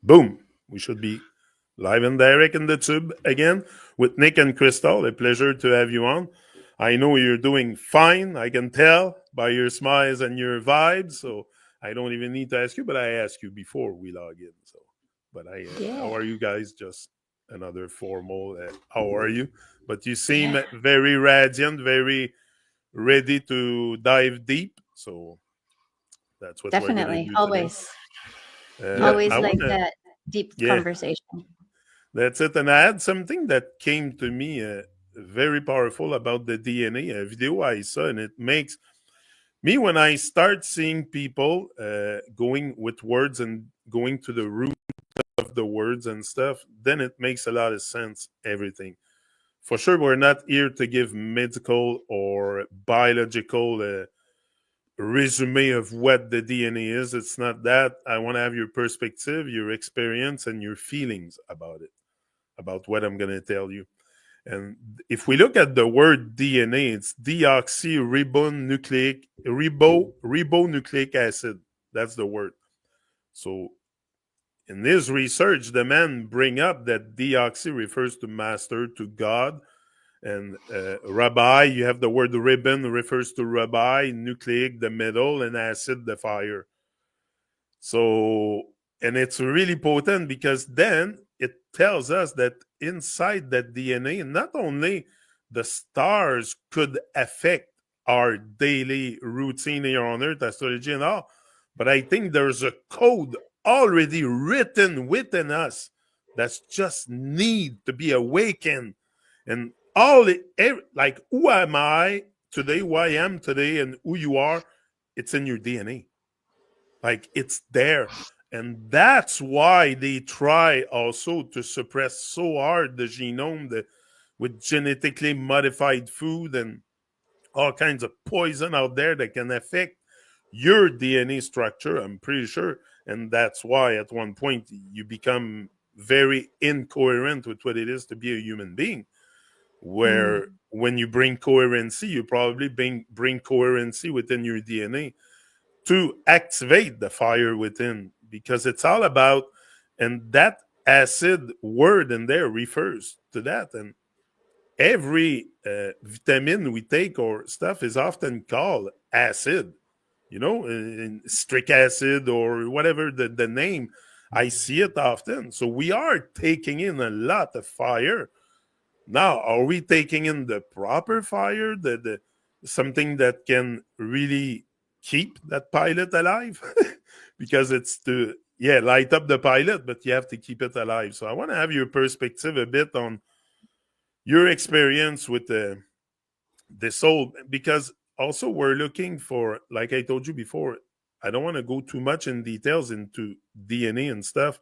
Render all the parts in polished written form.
Boom. We should be live and direct in the tube again with Nick and Crystal. A pleasure to have you on. I know you're doing fine. I can tell by your smiles and your vibes. So I don't even need to ask you, but I ask you before we log in. So, but how Yeah. are you guys? Just another formal. How are you? But you seem Yeah. very radiant, very ready to dive deep. So that's what we're gonna Definitely. do today. Always. I Always like wanna, that deep yeah, conversation. that's it. And I had something that came to me very powerful about the DNA, a video I saw, and it makes me, when I start seeing people going with words and going to the root of the words and stuff, then it makes a lot of sense, everything. For sure, we're not here to give medical or biological resume of what the DNA is. It's not that. I want to have your perspective, your experience, and your feelings about it, about what I'm going to tell you. And if we look at the word DNA, it's ribonucleic acid. That's the word. So in this research, the man bring up that deoxy refers to master, to God, and rabbi. You have the word ribbon refers to rabbi, nucleic, the metal, and acid, the fire. So, and it's really potent because then it tells us that inside that DNA, not only the stars could affect our daily routine here on Earth, astrology and all, but I think there's a code already written within us that's just need to be awakened. And like, who am I today, who I am today, and who you are, it's in your DNA. Like, it's there. And that's why they try also to suppress so hard the genome with genetically modified food and all kinds of poison out there that can affect your DNA structure, I'm pretty sure. And that's why at one point you become very incoherent with what it is to be a human being. Where Mm. when you bring coherency, you probably bring coherency within your DNA to activate the fire within, because it's all about, and that acid word in there refers to that. And every vitamin we take or stuff is often called acid, in strict acid or whatever the name. I see it often. So we are taking in a lot of fire. Now, are we taking in the proper fire, the something that can really keep that pilot alive? Because it's to, yeah, light up the pilot, but you have to keep it alive. So I want to have your perspective a bit on your experience with the soul, because also we're looking for, like I told you before, I don't want to go too much in details into DNA and stuff,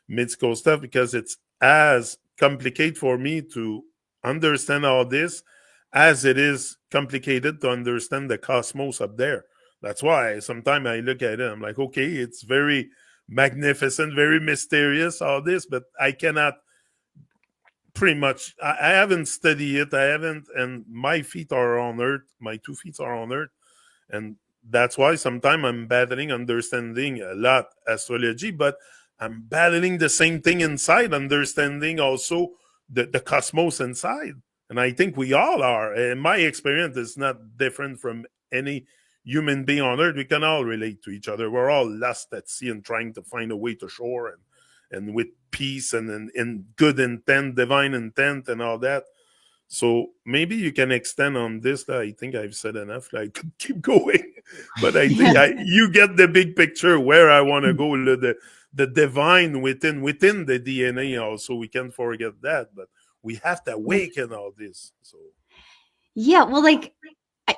medical stuff, because it's as complicated for me to understand all this as it is complicated to understand the cosmos up there. That's why sometimes I look at it, I'm like, okay, it's very magnificent, very mysterious, all this, but I cannot pretty much, I haven't studied it. I haven't, and my feet are on earth. My 2 feet are on earth. And that's why sometimes I'm battling understanding a lot astrology, but I'm battling the same thing inside, understanding also the cosmos inside. And I think we all are. And my experience is not different from any human being on earth. We can all relate to each other. We're all lost at sea and trying to find a way to shore, and with peace and good intent, divine intent, and all that. So maybe you can extend on this. I think I've said enough. I could keep going, but I think Yeah. you get the big picture where I want to go. The divine within the DNA. Also, we can't forget that. But we have to awaken all this. So Yeah. Well, like,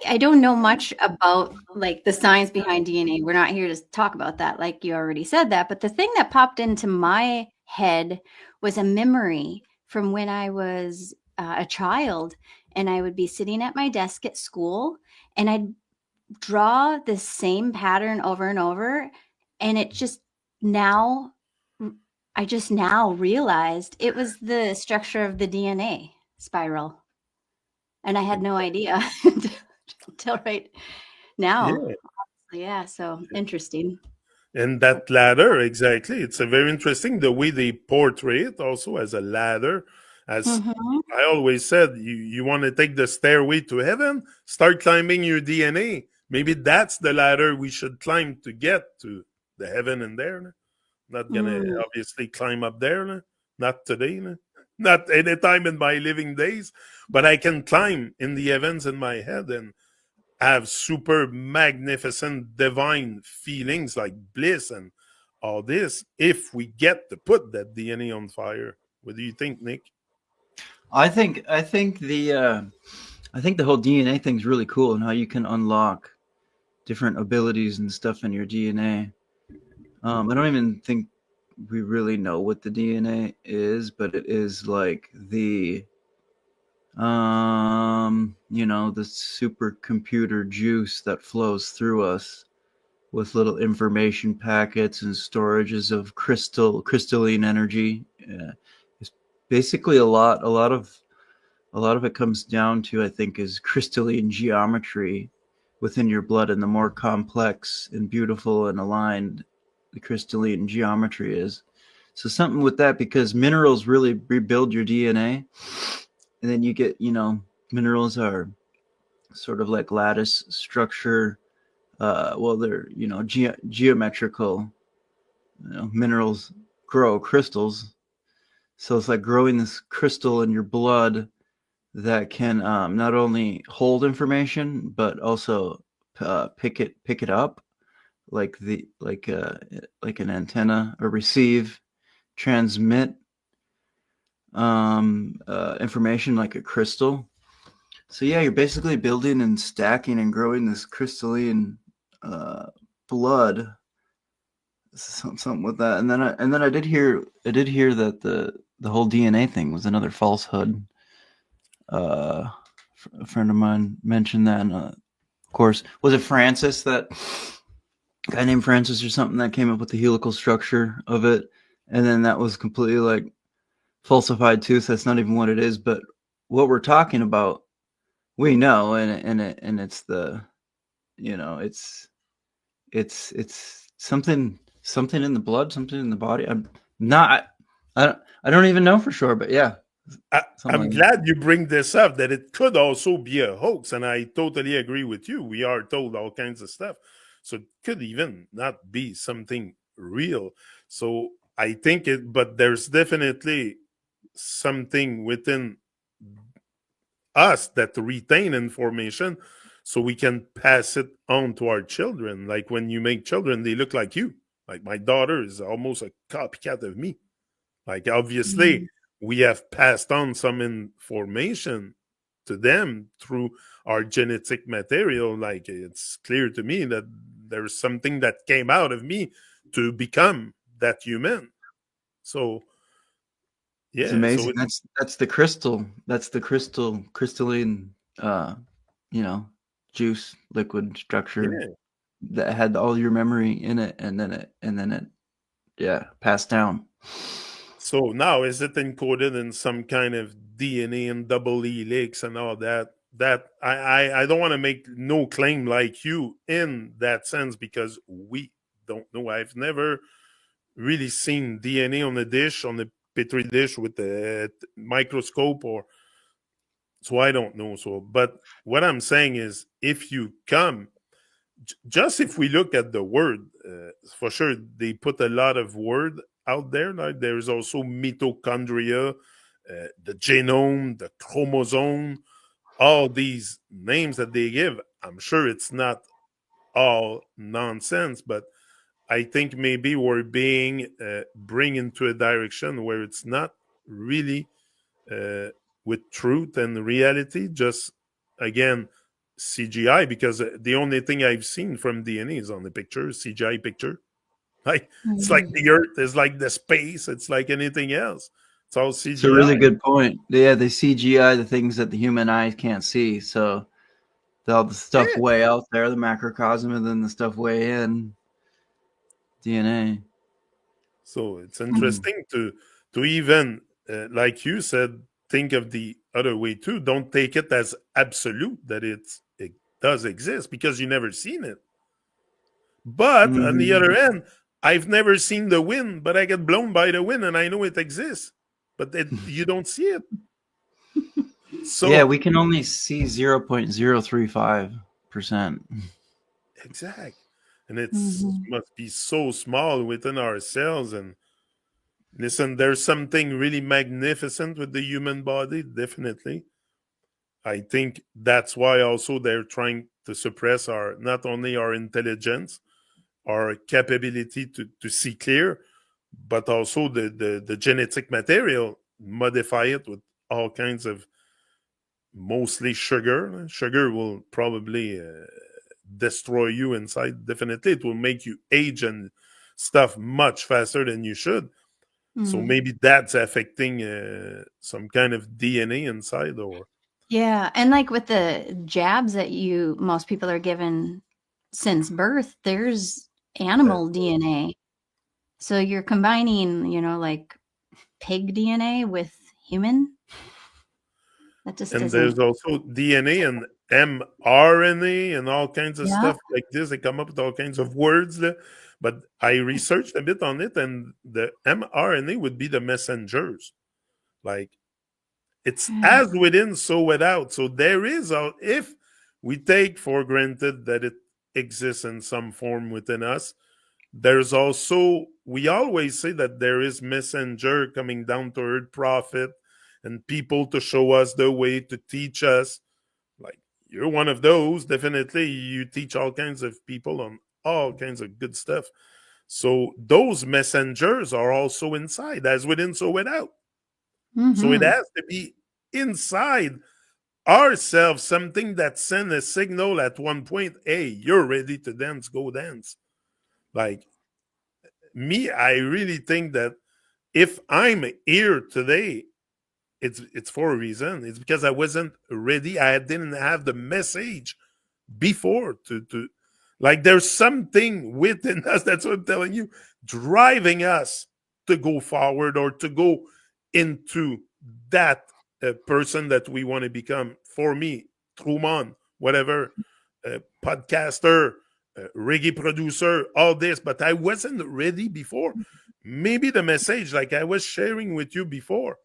I don't know much about like the science behind DNA. We're not here to talk about that, like you already said that. But the thing that popped into my head was a memory from when I was a child, and I would be sitting at my desk at school, and I'd draw the same pattern over and over, and it just now I just now realized it was the structure of the DNA spiral, and I had no idea until right now. yeah, Yeah, so interesting. And that ladder, exactly. It's a very interesting the way they portray it also as a ladder. As Mm-hmm. I always said, you want to take the stairway to heaven, start climbing your DNA. Maybe that's the ladder we should climb to get to the heaven in there. No? Not gonna Mm. obviously climb up there. No? Not today. No? Not any time in my living days. But I can climb in the heavens in my head and have super magnificent divine feelings like bliss and all this if we get to put that DNA on fire. What do you think, Nick? I think the whole DNA thing's really cool and how you can unlock different abilities and stuff in your DNA. I don't even think we really know what the DNA is, but it is like the the supercomputer juice that flows through us with little information packets and storages of crystalline energy. It's basically a lot of it comes down to, I think, is crystalline geometry within your blood, and the more complex and beautiful and aligned the crystalline geometry is. So something with that, because minerals really rebuild your DNA, and then you get, minerals are sort of like lattice structure. Well, they're, geometrical. Minerals grow crystals. So it's like growing this crystal in your blood that can not only hold information but also pick it up, like an antenna, or receive, transmit information like a crystal. So yeah, you're basically building and stacking and growing this crystalline blood, something with that. And then I did hear that the whole DNA thing was another falsehood. A friend of mine mentioned that, and, of course, was it Francis, that guy named Francis or something, that came up with the helical structure of it, and then that was completely like falsified too. So that's not even what it is. But what we're talking about, we know, and it's the, it's something in the blood, something in the body. I'm not, I don't even know for sure, but yeah. I'm glad you bring this up, that it could also be a hoax. And I totally agree with you. We are told all kinds of stuff. So it could even not be something real. So I think but there's definitely something within us that retain information so we can pass it on to our children. Like when you make children, they look like you. Like my daughter is almost a copycat of me. Like obviously, we have passed on some information to them through our genetic material. Like it's clear to me that there's something that came out of me to become that human. So yeah, it's amazing. That's the crystal. That's the crystalline, juice liquid structure, yeah. that had all your memory in it, and then it passed down. So now is it encoded in some kind of DNA and double helix and all that? That I don't want to make no claim like you in that sense, because we don't know. I've never really seen DNA on a dish, on a petri dish with a microscope, or so I don't know. So, but what I'm saying is, if you come, just if we look at the word, for sure they put a lot of word out there. Like there's also mitochondria, the genome, the chromosome, all these names that they give. I'm sure it's not all nonsense, but I think maybe we're being bring into a direction where it's not really uh, with truth and reality, just again CGI, because the only thing I've seen from DNA is on the picture, CGI picture. Like it's like the Earth is like the space. It's like anything else. It's all It's a really CGI. good point. Yeah, they CGI the things that the human eye can't see. So all the stuff Yeah. way out there, the macrocosm, and then the stuff way in DNA. So it's interesting to even like you said, think of the other way too. Don't take it as absolute that it does exist because you never seen it. But on the other Mm-hmm. end, I've never seen the wind, but I get blown by the wind and I know it exists. But you don't see it. So yeah, we can only see 0.035%. exact. And it's must be so small within ourselves. And listen, there's something really magnificent with the human body, definitely. I think that's why also they're trying to suppress not only our intelligence, our capability to see clear, but also the genetic material, modify it with all kinds of mostly sugar. Sugar will probably destroy you inside. Definitely, it will make you age and stuff much faster than you should. So maybe that's affecting some kind of DNA inside, or yeah, and like with the jabs that most people are given since birth, there's animal DNA. So you're combining, like pig DNA with human. That just and doesn't. there's also DNA and mRNA and all kinds of stuff like this. They come up with all kinds of words there. But I researched a bit on it, and the mRNA would be the messengers. Like, it's as within, so without. So there is, if we take for granted that it exists in some form within us, there's also, we always say that there is messenger coming down to earth, prophet, and people to show us the way, to teach us. Like, you're one of those. Definitely, you teach all kinds of people on all kinds of good stuff. So those messengers are also inside, as within, so without. So it has to be inside ourselves, something that sends a signal at one point, hey, you're ready to dance, go dance. Like, me, I really think that if I'm here today, it's for a reason. It's because I wasn't ready. I didn't have the message before to like, there's something within us, that's what I'm telling you, driving us to go forward or to go into that person that we want to become. For me, TruMon, whatever, podcaster, reggae producer, all this, but I wasn't ready before. Maybe the message, like I was sharing with you before,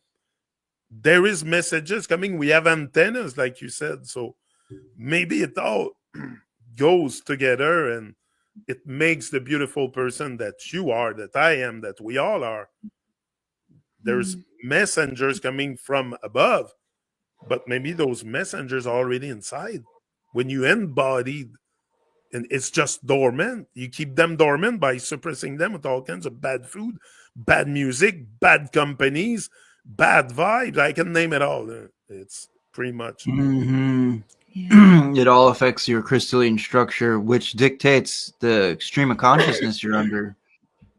there is messages coming. We have antennas, like you said. So maybe it all goes together and it makes the beautiful person that you are, that I am, that we all are. There's messengers coming from above, but maybe those messengers are already inside. When you embodied, and it's just dormant, you keep them dormant by suppressing them with all kinds of bad food, bad music, bad companies, bad vibes. I can name it all. It's pretty much. It all affects your crystalline structure, which dictates the extreme of consciousness you're under.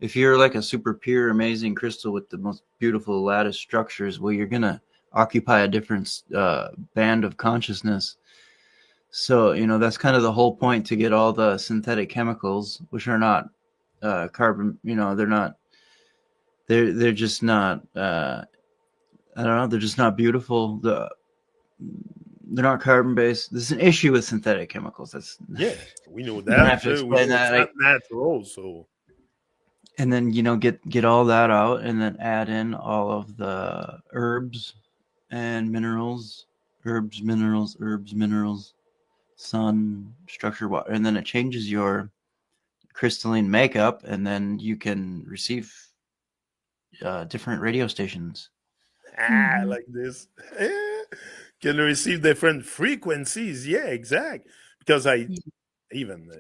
If you're like a super pure, amazing crystal with the most beautiful lattice structures, well, you're going to occupy a different band of consciousness. So, that's kind of the whole point, to get all the synthetic chemicals, which are not carbon, they're just not, I don't know, they're just not beautiful. They're not carbon based. There's an issue with synthetic chemicals. We know I that. don't have to explain that. It's not natural, so. And then, get all that out, and then add in all of the herbs and minerals, sun, structure, water, and then it changes your crystalline makeup, and then you can receive different radio stations. Like this. Can receive different frequencies. Yeah, exact. Because even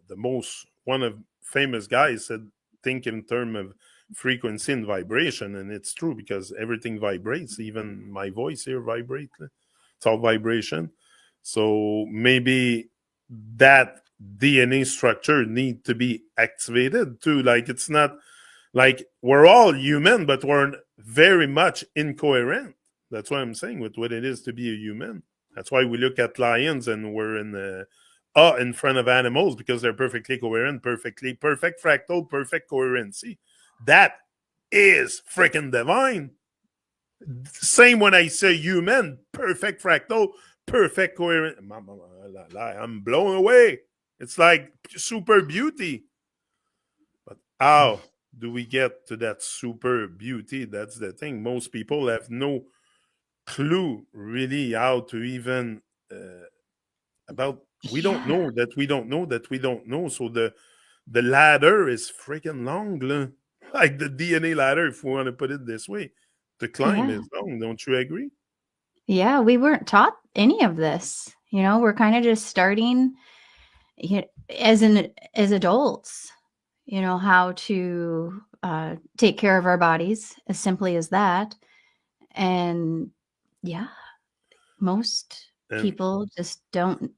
the most, one of famous guys said, think in terms of frequency and vibration, and it's true, because everything vibrates. Even my voice here vibrates. It's all vibration. So maybe that DNA structure need to be activated too. Like, it's not like we're all human, but we're very much incoherent. That's what I'm saying with what it is to be a human. That's why we look at lions and we're in front of animals, because they're perfectly coherent, perfect fractal, perfect coherency. That is freaking divine. Same when I say human, perfect fractal, perfect coherent. I'm blown away. It's like super beauty. But how do we get to that super beauty? That's the thing. Most people have no clue really how to even about. We don't Yeah. know that we don't know that we don't know. So the ladder is freaking long, là. Like the DNA ladder, if we want to put it this way. To climb Yeah. is long. Don't you agree? Yeah, we weren't taught any of this. We're kind of just starting as adults, how to take care of our bodies, as simply as that. And yeah, most And people just don't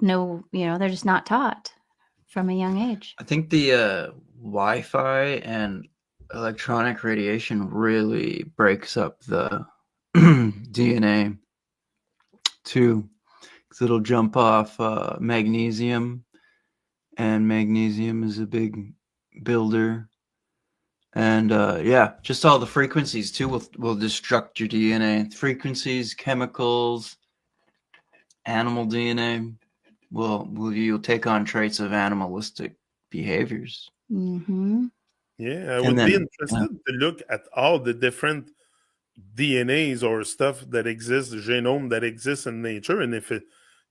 know, they're just not taught from a young age. I think the Wi-Fi and electronic radiation really breaks up the DNA too, because it'll jump off magnesium, and magnesium is a big builder. And yeah, just all the frequencies too will destruct your DNA. Frequencies, chemicals, animal DNA you'll take on traits of animalistic behaviors. Mm-hmm. yeah, I And would be then interested to look at all the different DNAs or stuff that exists, genome that exists in nature, and if it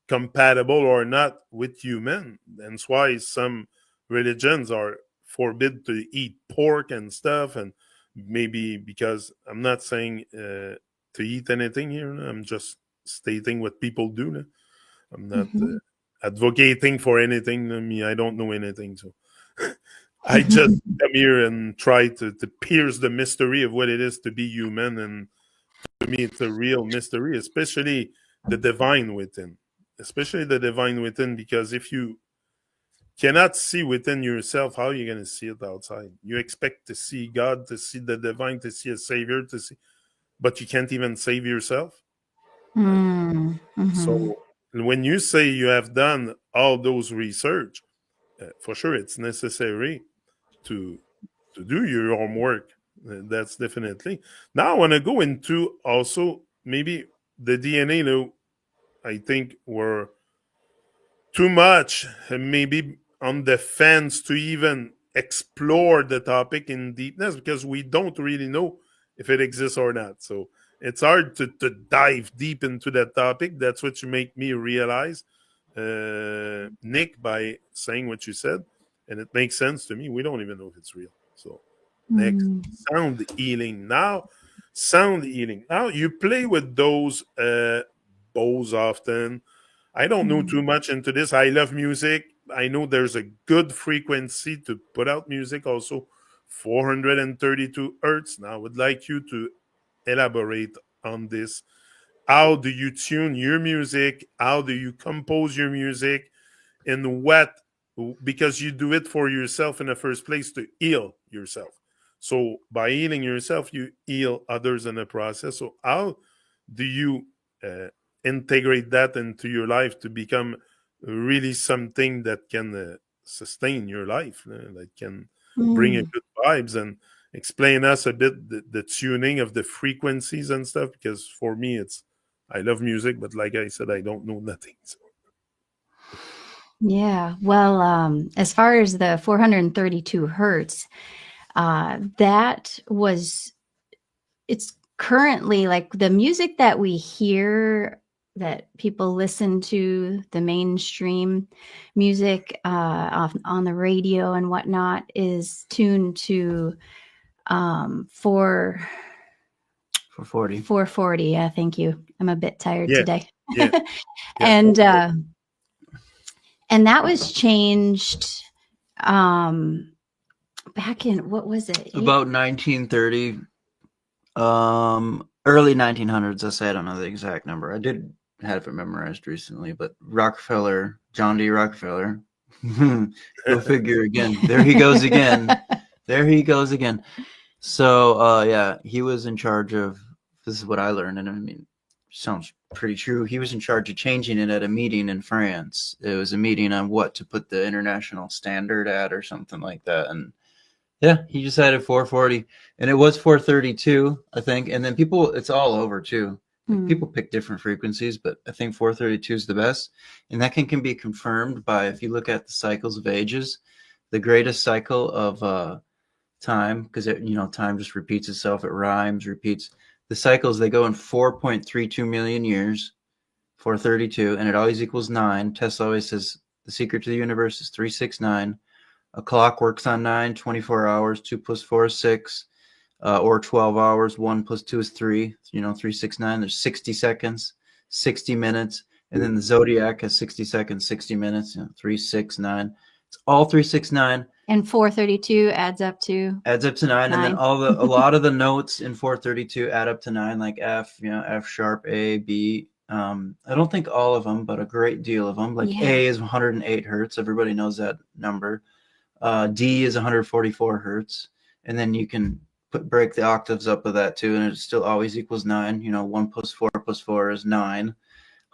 compatible or not with human. That's why some religions are forbid to eat pork and stuff, and maybe because I'm not saying to eat anything here. I'm just stating what people do. No? I'm not Mm-hmm. advocating for anything. I mean, I don't know anything, so I just come here and try to pierce the mystery of what it is to be human. And to me, it's a real mystery, especially the divine within. Especially the divine within, because if you cannot see within yourself, how are you going to see it outside? You expect to see God, to see the divine, to see a savior, to see, but you can't even save yourself. Like, Mm-hmm. so when you say you have done all those research, for sure it's necessary to do your homework. That's definitely. Now I want to go into also maybe the DNA. Though I think we're too much, maybe on the fence to even explore the topic in deepness because we don't really know if it exists or not. So it's hard to dive deep into that topic. That's what you make me realize, Nick, by saying what you said. And it makes sense to me. We don't even know if it's real. So next, Mm-hmm. sound healing. Now, sound healing. Now you play with those bows often. I don't know too much into this. I love music. I know there's a good frequency to put out music, also 432 hertz. Now, I would like you to elaborate on this. How do you tune your music? How do you compose your music? And what, because you do it for yourself in the first place to heal yourself. So, by healing yourself, you heal others in the process. So, how do you uh, integrate that into your life to become really something that can sustain your life, that can bring a Mm. good vibes? And explain us a bit the tuning of the frequencies and stuff, because for me it's, I love music, but like I said, I don't know nothing. So. Yeah. Well, as far as the 432 hertz, that was, it's currently like the music that we hear, that people listen to, the mainstream music on the radio and whatnot, is tuned to 440. 440. Yeah, thank you. I'm a bit tired Yeah, today. yeah, yeah. and and that was changed back in, what was it? About 1930, early 1900s. I say I don't know the exact number. I did have it memorized recently, but Rockefeller, John D. Rockefeller, go figure again. There he goes again. There he goes again. So, yeah, he was in charge of, this is what I learned, and I mean, sounds pretty true. He was in charge of changing it at a meeting in France. It was a meeting on what to put the international standard at or something like that. And yeah, he decided 440, and it was 432, I think. And then people, it's all over too. Like, people pick different frequencies, but I think 432 is the best. And that can be confirmed by, if you look at the cycles of ages, the greatest cycle of time, because time just repeats itself. It rhymes, repeats. The cycles, they go in 4.32 million years, 432, and it always equals 9. Tesla always says the secret to the universe is 369. A clock works on 9, 24 hours. 2 plus 4 is 6, or 12 hours. 1 plus 2 is 3. 369. There's 60 seconds, 60 minutes, and then the zodiac has 60 seconds, 60 minutes. 369. It's all 369. And 432 adds up to 9, and then a lot of the notes in 432 add up to 9, like F, F sharp, A, B. I don't think all of them, but a great deal of them. Like A is 108 hertz. Everybody knows that number. D is 144 hertz, and then you can break the octaves up of that too, and it still always equals 9. 1 plus 4 is 9.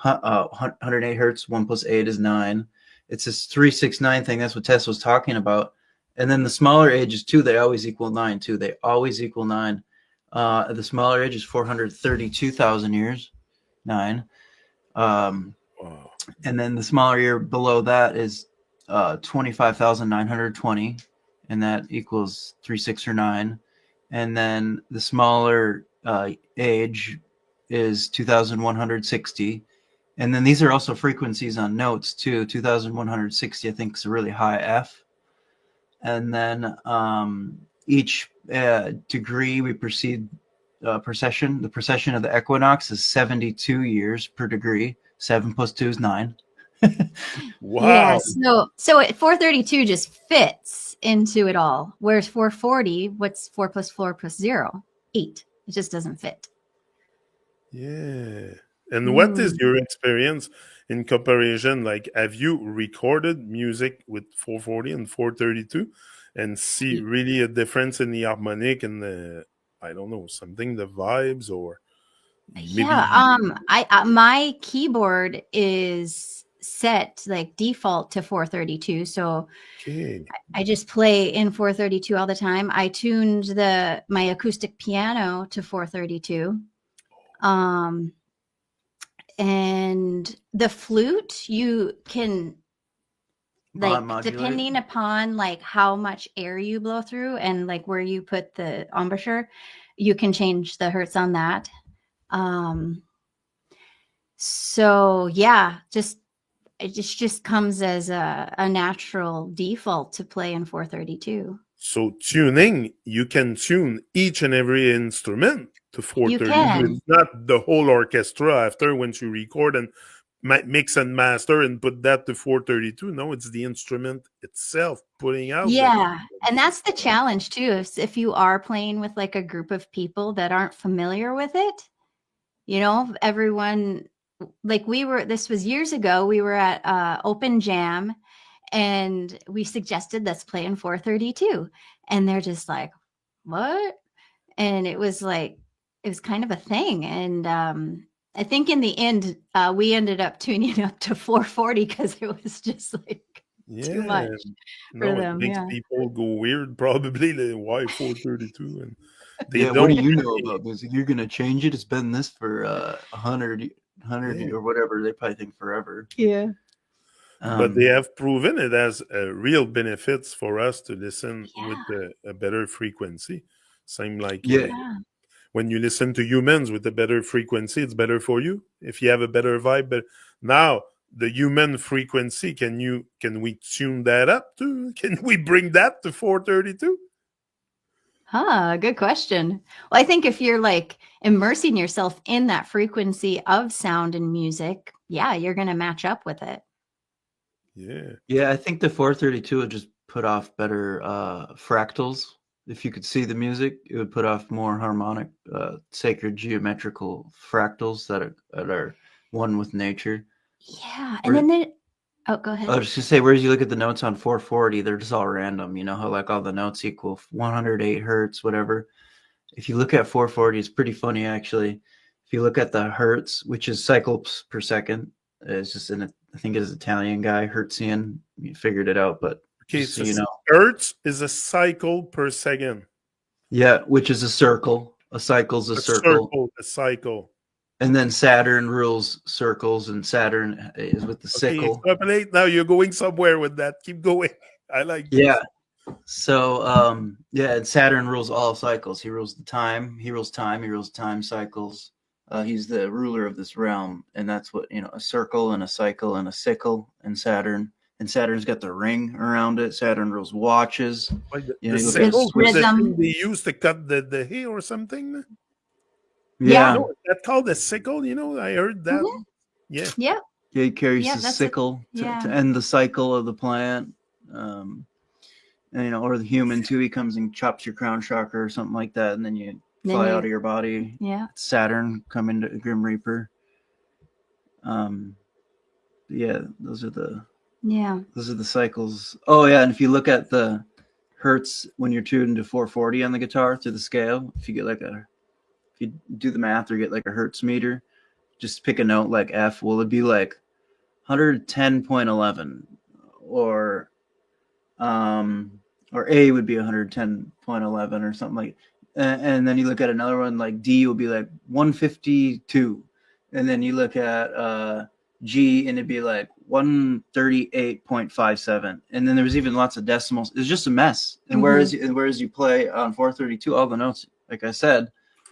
108 hertz, 1 plus 8 is 9. It's this 369 thing. That's what Tess was talking about. And then the smaller ages too, they always equal 9 too. They always equal 9. The smaller age is 432,000 years, 9. And then the smaller year below that is 25,920, and that equals 36 or 9. And then the smaller age is 2,160. And then these are also frequencies on notes too. 2,160, I think, is a really high F. And then each degree we proceed precession. The precession of the equinox is 72 years per degree. 7 plus 2 is 9. Wow. Yeah, so at 432 just fits into it all. Whereas 440, what's 4 plus 4 plus 0? 8. It just doesn't fit. Yeah. And what is your experience in comparison? Like, have you recorded music with 440 and 432 and see really a difference in the harmonic and the, I don't know, something, the vibes, or maybe? Yeah, my keyboard is set like default to 432, so I just play in 432 all the time. I tuned my acoustic piano to 432. And the flute, you can, like, depending upon like how much air you blow through and like where you put the embouchure, you can change the hertz on that. So yeah, it just comes as a natural default to play in 432. So tuning, you can tune each and every instrument to 432. It's not the whole orchestra after once you record and mix and master and put that to 432. No, it's the instrument itself putting out. Yeah, and that's the challenge too. If you are playing with like a group of people that aren't familiar with it, everyone, like this was years ago, we were at Open Jam and we suggested let's play in 432. And they're just like, what? And it was kind of a thing. And I think in the end, we ended up tuning up to 440 because it was just like too much for them. It makes people go weird, probably. Why 432? And they don't. What do you know about music? You're going to change it? It's been this for 100 or whatever. They probably think forever. Yeah. But they have proven it has real benefits for us to listen with a better frequency. Same like when you listen to humans with a better frequency, it's better for you if you have a better vibe. But now the human frequency, can we tune that up too? Can we bring that to 432? Good question. Well, I think if you're like immersing yourself in that frequency of sound and music, you're going to match up with it. Yeah, I think the 432 would just put off better fractals. If you could see the music, it would put off more harmonic, sacred geometrical fractals that are one with nature. Yeah, and then go ahead. I was just gonna say, whereas you look at the notes on 440, they're just all random. You know how like all the notes equal 108 hertz, whatever. If you look at 440, it's pretty funny actually. If you look at the hertz, which is cycles per second, it's just I think it's an Italian guy, Hertzian. You figured it out, but so hertz is a cycle per second. Yeah, which is a circle. A cycle's a circle. A cycle. And then Saturn rules circles, and Saturn is with the sickle. Now you're going somewhere with that. Keep going. I like this. Yeah. So yeah, and Saturn rules all cycles. He rules the time. He rules time. He rules time cycles. He's the ruler of this realm, and that's what, you know, a circle and a cycle and a sickle and Saturn. And Saturn's got the ring around it. Saturn rules watches. Like You the know, you look at sickle was the Rhythm. thing they used to cut the hay or something. Yeah. No, that called a sickle. You know, I heard that. Mhm. Yeah. Yep. Yeah, he carries Yeah, the that's sickle yeah. to end the cycle of the plant. And, you know, or the human too. He comes and chops your crown chakra or something like that, and then you fly out of your body. Yeah. Saturn coming to Grim Reaper. Yeah, those are the cycles. Oh yeah, and if you look at the hertz when you're tuned to 440 on the guitar through the scale, if you do the math or get like a hertz meter, just pick a note like F. Well, it'd be like 110.11, or A would be 110.11 or something like. And then you look at another one like D will be like 152, and then you look at G and it'd be like 138.57, and then there was even lots of decimals. It's just a mess. And whereas you play on 432, all the notes, like I said,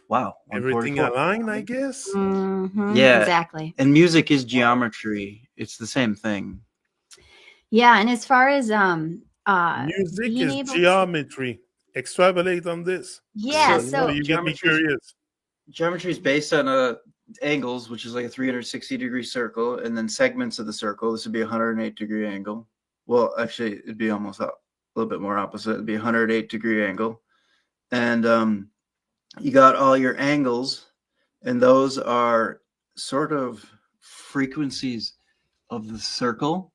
wow, Everything aligned, I guess. Yeah, exactly. And music is geometry. It's the same thing. Yeah, and as far as music is geometry. Extrapolate on this. Yeah, so you get me curious. Geometry is based on angles, which is like a 360-degree circle, and then segments of the circle. This would be a 108-degree angle. Well, actually, it'd be almost a little bit more opposite. It'd be a 108-degree angle. And you got all your angles, and those are sort of frequencies of the circle.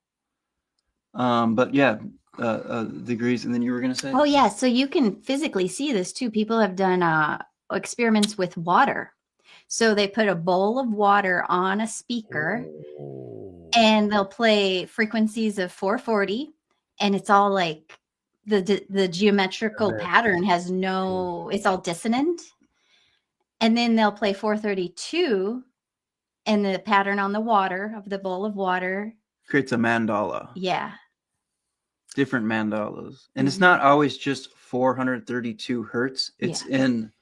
But yeah, degrees. And then you were going to say? Oh, yeah. So you can physically see this too. People have done experiments with water. So they put a bowl of water on a speaker and they'll play frequencies of 440, and it's all like the geometrical pattern has it's all dissonant. And then they'll play 432 and the pattern on the water of the bowl of water creates a mandala. Yeah. Different mandalas. And it's not always just 432 hertz. It's in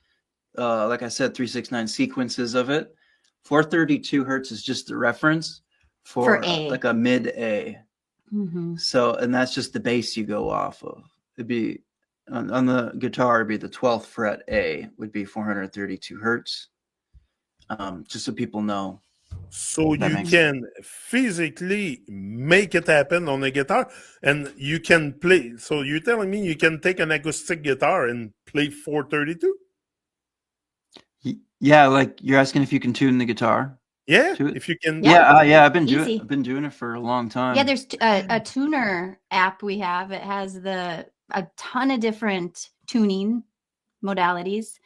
like I said, 369 sequences of it. 432 hertz is just the reference for A. Like a mid A. So, and that's just the bass you go off of. It'd be on the guitar, it'd be the 12th fret A would be 432 hertz. Just so people know. So you can physically make it happen on a guitar, and you can play. So you're telling me you can take an acoustic guitar and play 432? Yeah, like you're asking if you can tune the guitar. Yeah, if you can. Yeah, I've been doing it for a long time. Yeah, there's a tuner app we have. It has a ton of different tuning modalities,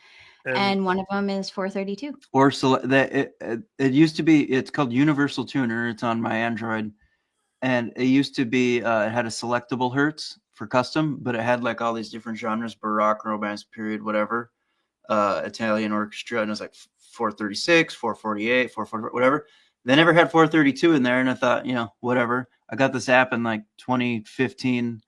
and one of them is 432. Or it used to be. It's called Universal Tuner. It's on my Android, and it used to be. It had a selectable hertz for custom, but it had like all these different genres: Baroque, Romance, period, whatever. Italian orchestra, and it was like 436, 448, 444, whatever. They never had 432 in there, and I thought, whatever. I got this app in like 2015,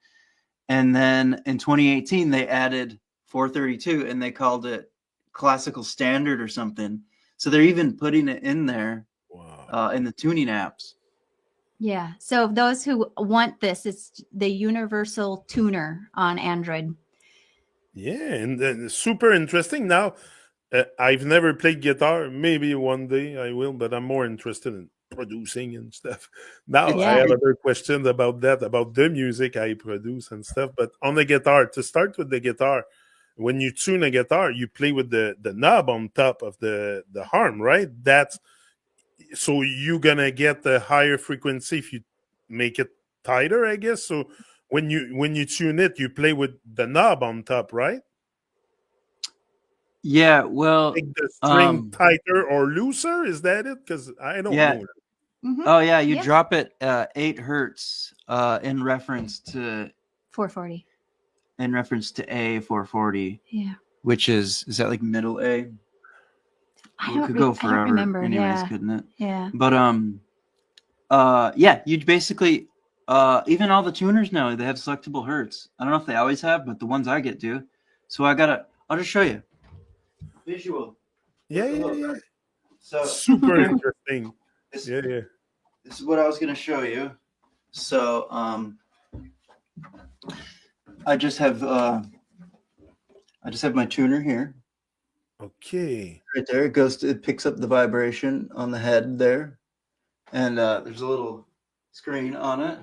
and then in 2018 they added 432, and they called it classical standard or something. So they're even putting it in there in the tuning apps. Yeah. So those who want this, it's the Universal Tuner on Android. Yeah, and super interesting. Now, I've never played guitar. Maybe one day I will, but I'm more interested in producing and stuff. Now, I have other questions about that, about the music I produce and stuff. But on the guitar, to start with the guitar, when you tune a guitar, you play with the knob on top of the harm, right? So you're going to get the higher frequency if you make it tighter, I guess. So when you tune it, you play with the knob on top, right? Yeah, well, make the string tighter or looser. Is that it? Because I don't know. Oh yeah, you drop it 8 hertz in reference to 440. In reference to A 440. Yeah. Which is that like middle A? It could go forever. I don't remember. Anyways, couldn't it? Yeah. But yeah, you'd basically Even all the tuners now, they have selectable hertz. I don't know if they always have, but the ones I get do. So I'll just show you. Visual. Yeah. So Super interesting. this, Yeah. this is what I was going to show you. So I just have my tuner here. Okay. Right there, it picks up the vibration on the head there, and there's a little screen on it,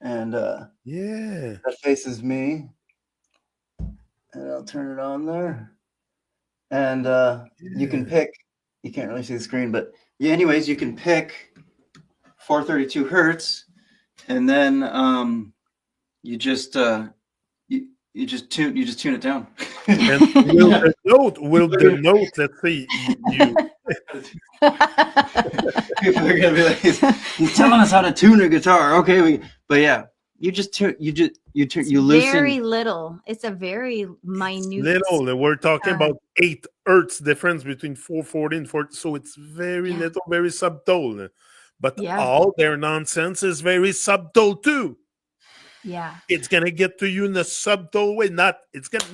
and that faces me, and I'll turn it on there, and you can pick. You can't really see the screen, but yeah. Anyways, you can pick 432 hertz, and then you just tune it down. And will the note, let's say you people are gonna be like, he's telling us how to tune a guitar. Okay, but yeah, you loosen very little. It's a very minute. little. We're talking about 8 hertz difference between 440 and 40. So it's very little, very subtle. But all their nonsense is very subtle too. Yeah. It's gonna get to you in a subtle way. Not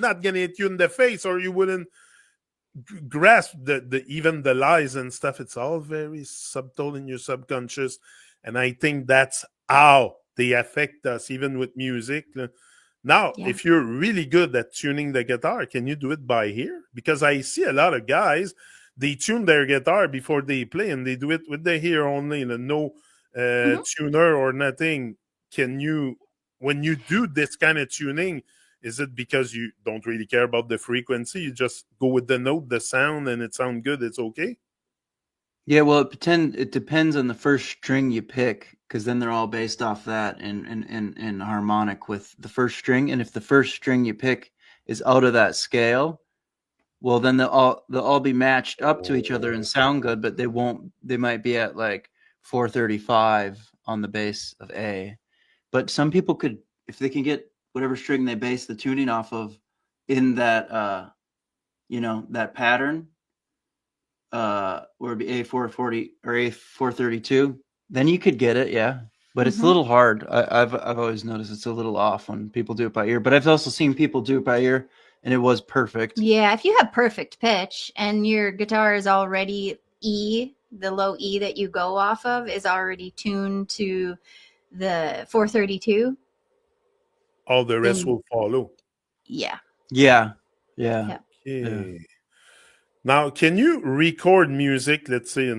gonna hit you in the face, or you wouldn't grasp the even the lies and stuff. It's all very subtle in your subconscious, and I think that's how they affect us, even with music. Now, if you're really good at tuning the guitar, can you do it by ear? Because I see a lot of guys, they tune their guitar before they play, and they do it with the ear only, no tuner or nothing. Can you, when you do this kind of tuning, is it because you don't really care about the frequency? You just go with the note, the sound, and it sounds good, it's okay? Yeah, well, it depends on the first string you pick, because then they're all based off that and harmonic with the first string. And if the first string you pick is out of that scale, well, then they'll all be matched up to each other and sound good, but they might be at like 435 on the base of A. But some people could, if they can get whatever string they base the tuning off of in that, that pattern, where it'd be A440 or A432, then you could get it, yeah. But it's a little hard. I've always noticed it's a little off when people do it by ear. But I've also seen people do it by ear, and it was perfect. Yeah, if you have perfect pitch and your guitar is already E, the low E that you go off of is already tuned to the 432. All the rest will follow. Yeah. Okay. Now, can you record music, let's say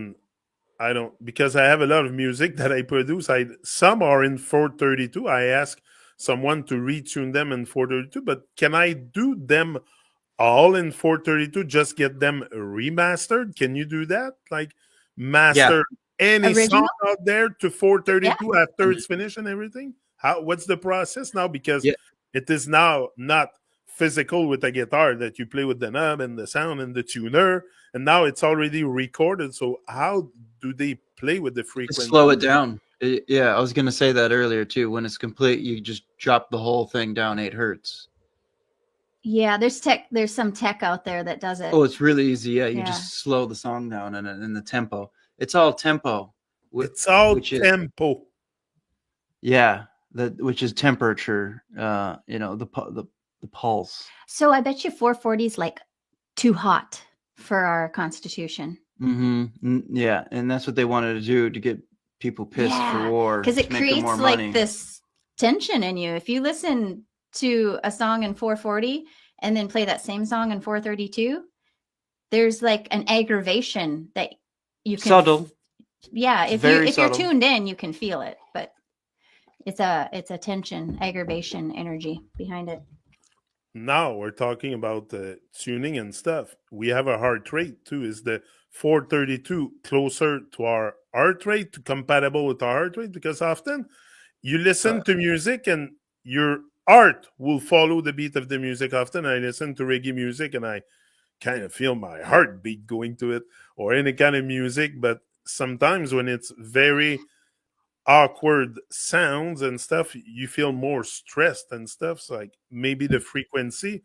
because I have a lot of music that I produce. Some are in 432. I ask someone to retune them in 432, but can I do them all in 432, just get them remastered? Can you do that? Like master any song out there to 432 after it's finished and everything? What's the process now? Because it is now not physical with a guitar that you play with the knob and the sound and the tuner, and now it's already recorded. So how do they play with the frequency? Slow it down. I was going to say that earlier too. When it's complete, you just drop the whole thing down 8 hertz. Yeah, there's some tech out there that does it. Oh, it's really easy. Yeah, you just slow the song down and the tempo. It's all tempo. It's all tempo. Which is temperature. The pulse. So I bet you 440 is like too hot for our constitution. Yeah, and that's what they wanted to do, to get people pissed for war, because it creates like this tension in you. If you listen to a song in 440 and then play that same song in 432, there's like an aggravation that you can subtle. If you're tuned in, you can feel it, but it's a tension, aggravation energy behind it. Now we're talking about tuning and stuff. We have a heart rate too. Is the 432 closer to our heart rate, compatible with our heart rate? Because often you listen to music and your heart will follow the beat of the music. Often I listen to reggae music and I kind of feel my heartbeat going to it, or any kind of music. But sometimes when it's very awkward sounds and stuff, you feel more stressed and stuff. So like maybe the frequency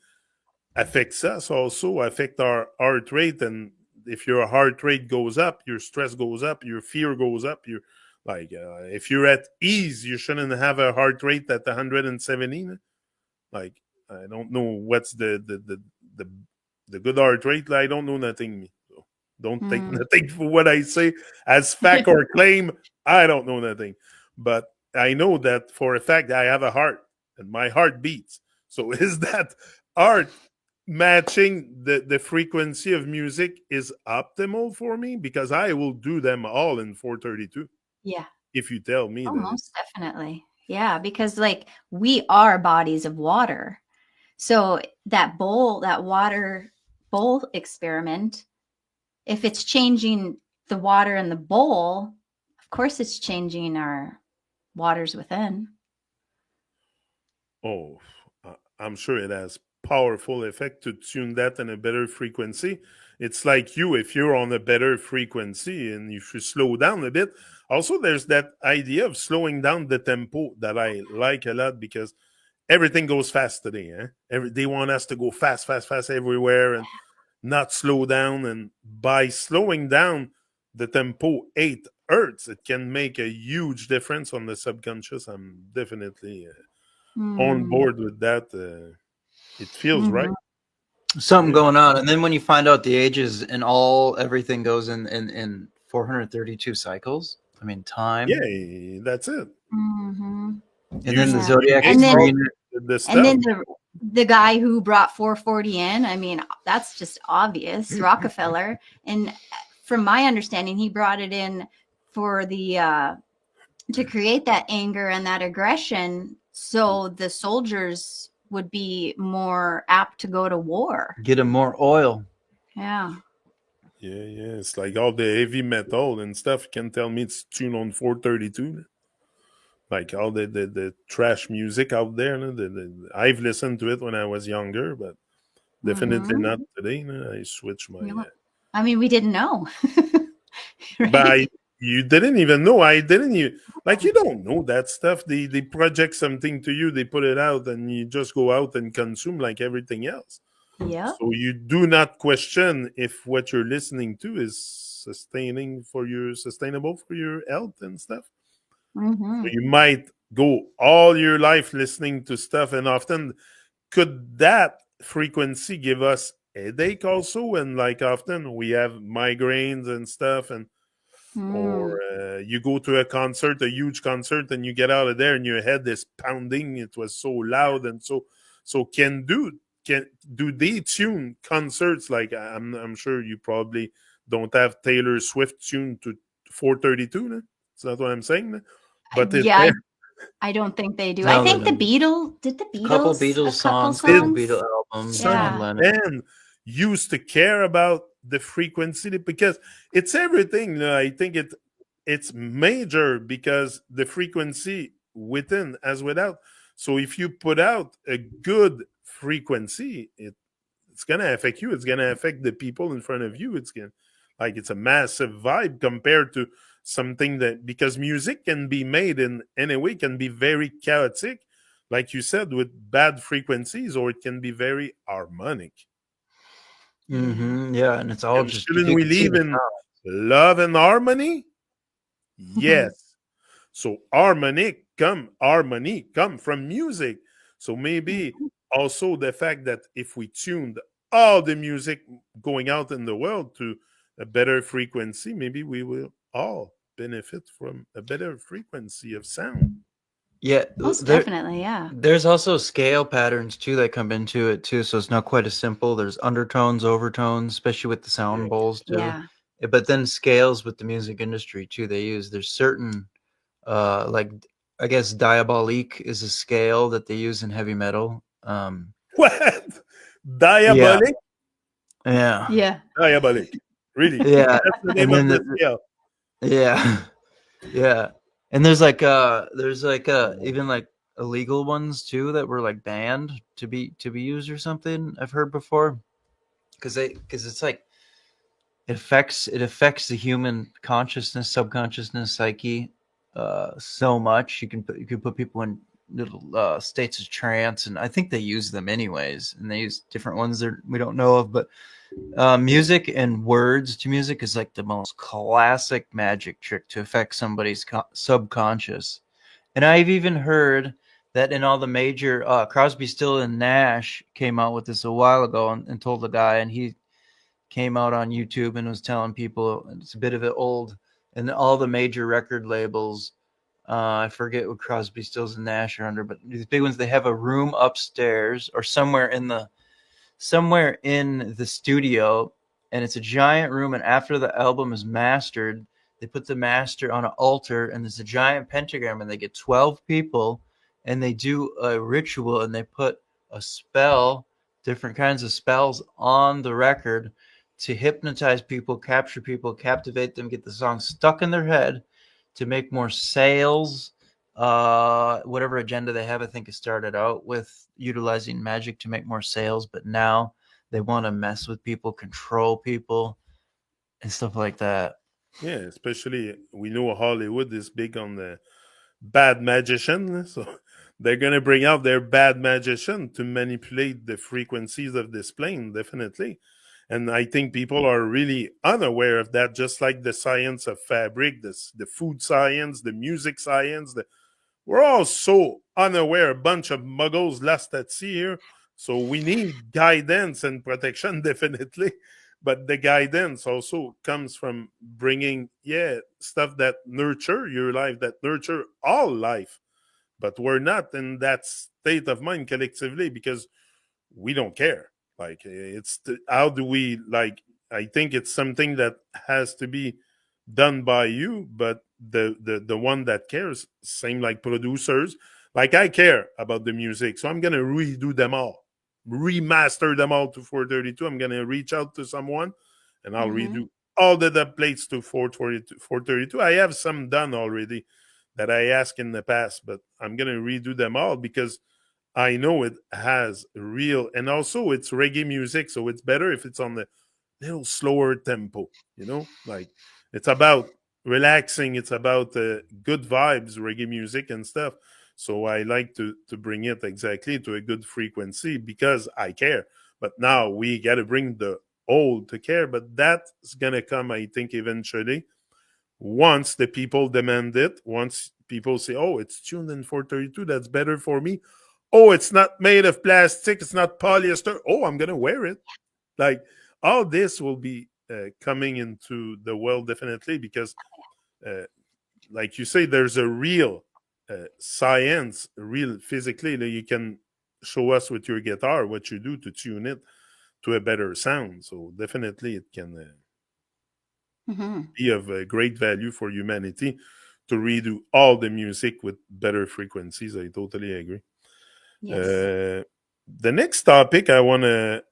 affects us, also affect our heart rate. And if your heart rate goes up, your stress goes up, your fear goes up, your Like if you're at ease, you shouldn't have a heart rate at 170. Like I don't know what's the good heart rate. I don't know nothing. So don't take nothing for what I say as fact or claim. I don't know nothing, but I know that for a fact I have a heart and my heart beats. So is that heart matching the frequency of music is optimal for me? Because I will do them all in 432. Yeah. If you tell me Oh, that most definitely. Yeah, because like we are bodies of water. So that water bowl experiment, if it's changing the water in the bowl, of course it's changing our waters within. oh, I'm sure it has powerful effect to tune that in a better frequency. It's like you, if you're on a better frequency and if you slow down a bit. Also, there's that idea of slowing down the tempo that I like a lot because everything goes fast today. They want us to go fast, fast, fast everywhere and not slow down. And by slowing down the tempo 8 hertz, it can make a huge difference on the subconscious. I'm definitely on board with that. It feels right. Something going on. And then when you find out the ages and everything goes in 432 cycles. I mean, time. Yeah, that's it. Mm-hmm. And then the zodiac and then the guy who brought 440 in, I mean, that's just obvious. Rockefeller. And from my understanding, he brought it in for the to create that anger and that aggression so the soldiers would be more apt to go to war. Get them more oil. Yeah. Yeah. It's like all the heavy metal and stuff. You can tell me it's tuned on 432. Like all the trash music out there. I've listened to it when I was younger, but definitely not today. I switched my... I mean, we didn't know. Right? But you didn't even know. I didn't even... Like, you don't know that stuff. They project something to you, they put it out, and you just go out and consume like everything else. Yeah. So you do not question if what you're listening to is sustainable for your health and stuff. So you might go all your life listening to stuff, and often could that frequency give us headache also? And like often we have migraines and stuff, and or you go to a huge concert, and you get out of there and your head is pounding. It was so loud, and so do they tune concerts? Like I'm sure you probably don't have Taylor Swift tuned to 432. No? That's not what I'm saying. No? But yeah, I don't think they do. No, I think the Beatles a couple Beatles songs. Beatles albums. And used to care about the frequency because it's everything. I think it's major because the frequency within as without. So if you put out a good frequency, it's gonna affect you. It's gonna affect the people in front of you. It's a massive vibe compared to something that, because music can be made in any way, can be very chaotic, like you said, with bad frequencies, or it can be very harmonic. Yeah, and it's all and shouldn't we live in love and harmony? Yes. So harmony come from music. So maybe also the fact that if we tuned all the music going out in the world to a better frequency, maybe we will all benefit from a better frequency of sound. Yeah, most definitely. Yeah, there's also scale patterns too that come into it too, so it's not quite as simple. There's undertones, overtones, especially with the sound bowls too. Yeah. But then scales with the music industry too. There's certain like, I guess diabolique is a scale that they use in heavy metal. What? Diabolique? Yeah. Diabolique. Really? Yeah. That's the name of the scale. Yeah. And there's even like illegal ones too that were like banned to be used or something. I've heard before, because it's like it affects the human consciousness, subconsciousness, psyche so much. You can put people in little states of trance, and I think they use them anyways, and they use different ones that we don't know of. But music and words to music is like the most classic magic trick to affect somebody's subconscious. And I've even heard that in all the major Crosby, Still, and Nash came out with this a while ago and told the guy, and he came out on YouTube and was telling people it's a bit of it old, and all the major record labels, I forget what Crosby, Stills, and Nash are under, but these big ones, they have a room upstairs or somewhere in the studio, and it's a giant room, and after the album is mastered, they put the master on an altar, and there's a giant pentagram, and they get 12 people, and they do a ritual, and they put a spell, different kinds of spells on the record to hypnotize people, capture people, captivate them, get the song stuck in their head to make more sales. Whatever agenda they have, I think it started out with utilizing magic to make more sales, but now they want to mess with people, control people, and stuff like that. Yeah, especially we know Hollywood is big on the bad magician, so they're gonna bring out their bad magician to manipulate the frequencies of this plane, definitely. And I think people are really unaware of that, just like the science of fabric, the food science, the music science. We're all so unaware, a bunch of muggles lost at sea here. So we need guidance and protection, definitely. But the guidance also comes from bringing, stuff that nurture your life, that nurture all life. But we're not in that state of mind collectively because we don't care. Like, how do we, like, I think it's something that has to be done by you, but the one that cares, same like producers, like I care about the music, so I'm gonna redo them all, remaster them all to 432. I'm gonna reach out to someone and I'll redo all the plates to 432. I have some done already that I asked in the past, but I'm gonna redo them all because I know it has real, and also it's reggae music, so it's better if it's on the little slower tempo, like it's about relaxing, it's about good vibes, reggae music and stuff. So I like to bring it exactly to a good frequency because I care. But now we got to bring the old to care, but that's going to come, I think, eventually. Once the people demand it, once people say, oh, it's tuned in 432, that's better for me. Oh, it's not made of plastic, it's not polyester. Oh, I'm going to wear it. Like, all this will be coming into the world, definitely, because, like you say, there's a real science, real physically, that you can show us with your guitar what you do to tune it to a better sound. So definitely it can be of great value for humanity to redo all the music with better frequencies. I totally agree. Yes. The next topic I want to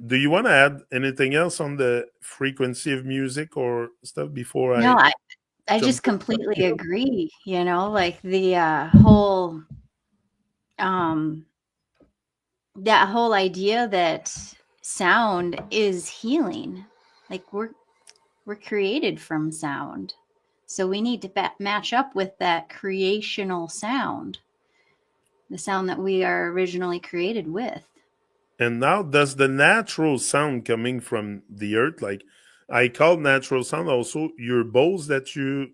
do you want to add anything else on the frequency of music or stuff before I just completely agree, like the whole that whole idea that sound is healing. Like we're created from sound, so we need to match up with that creational sound, the sound that we are originally created with. And now, does the natural sound coming from the earth, like I call natural sound also your bowls that you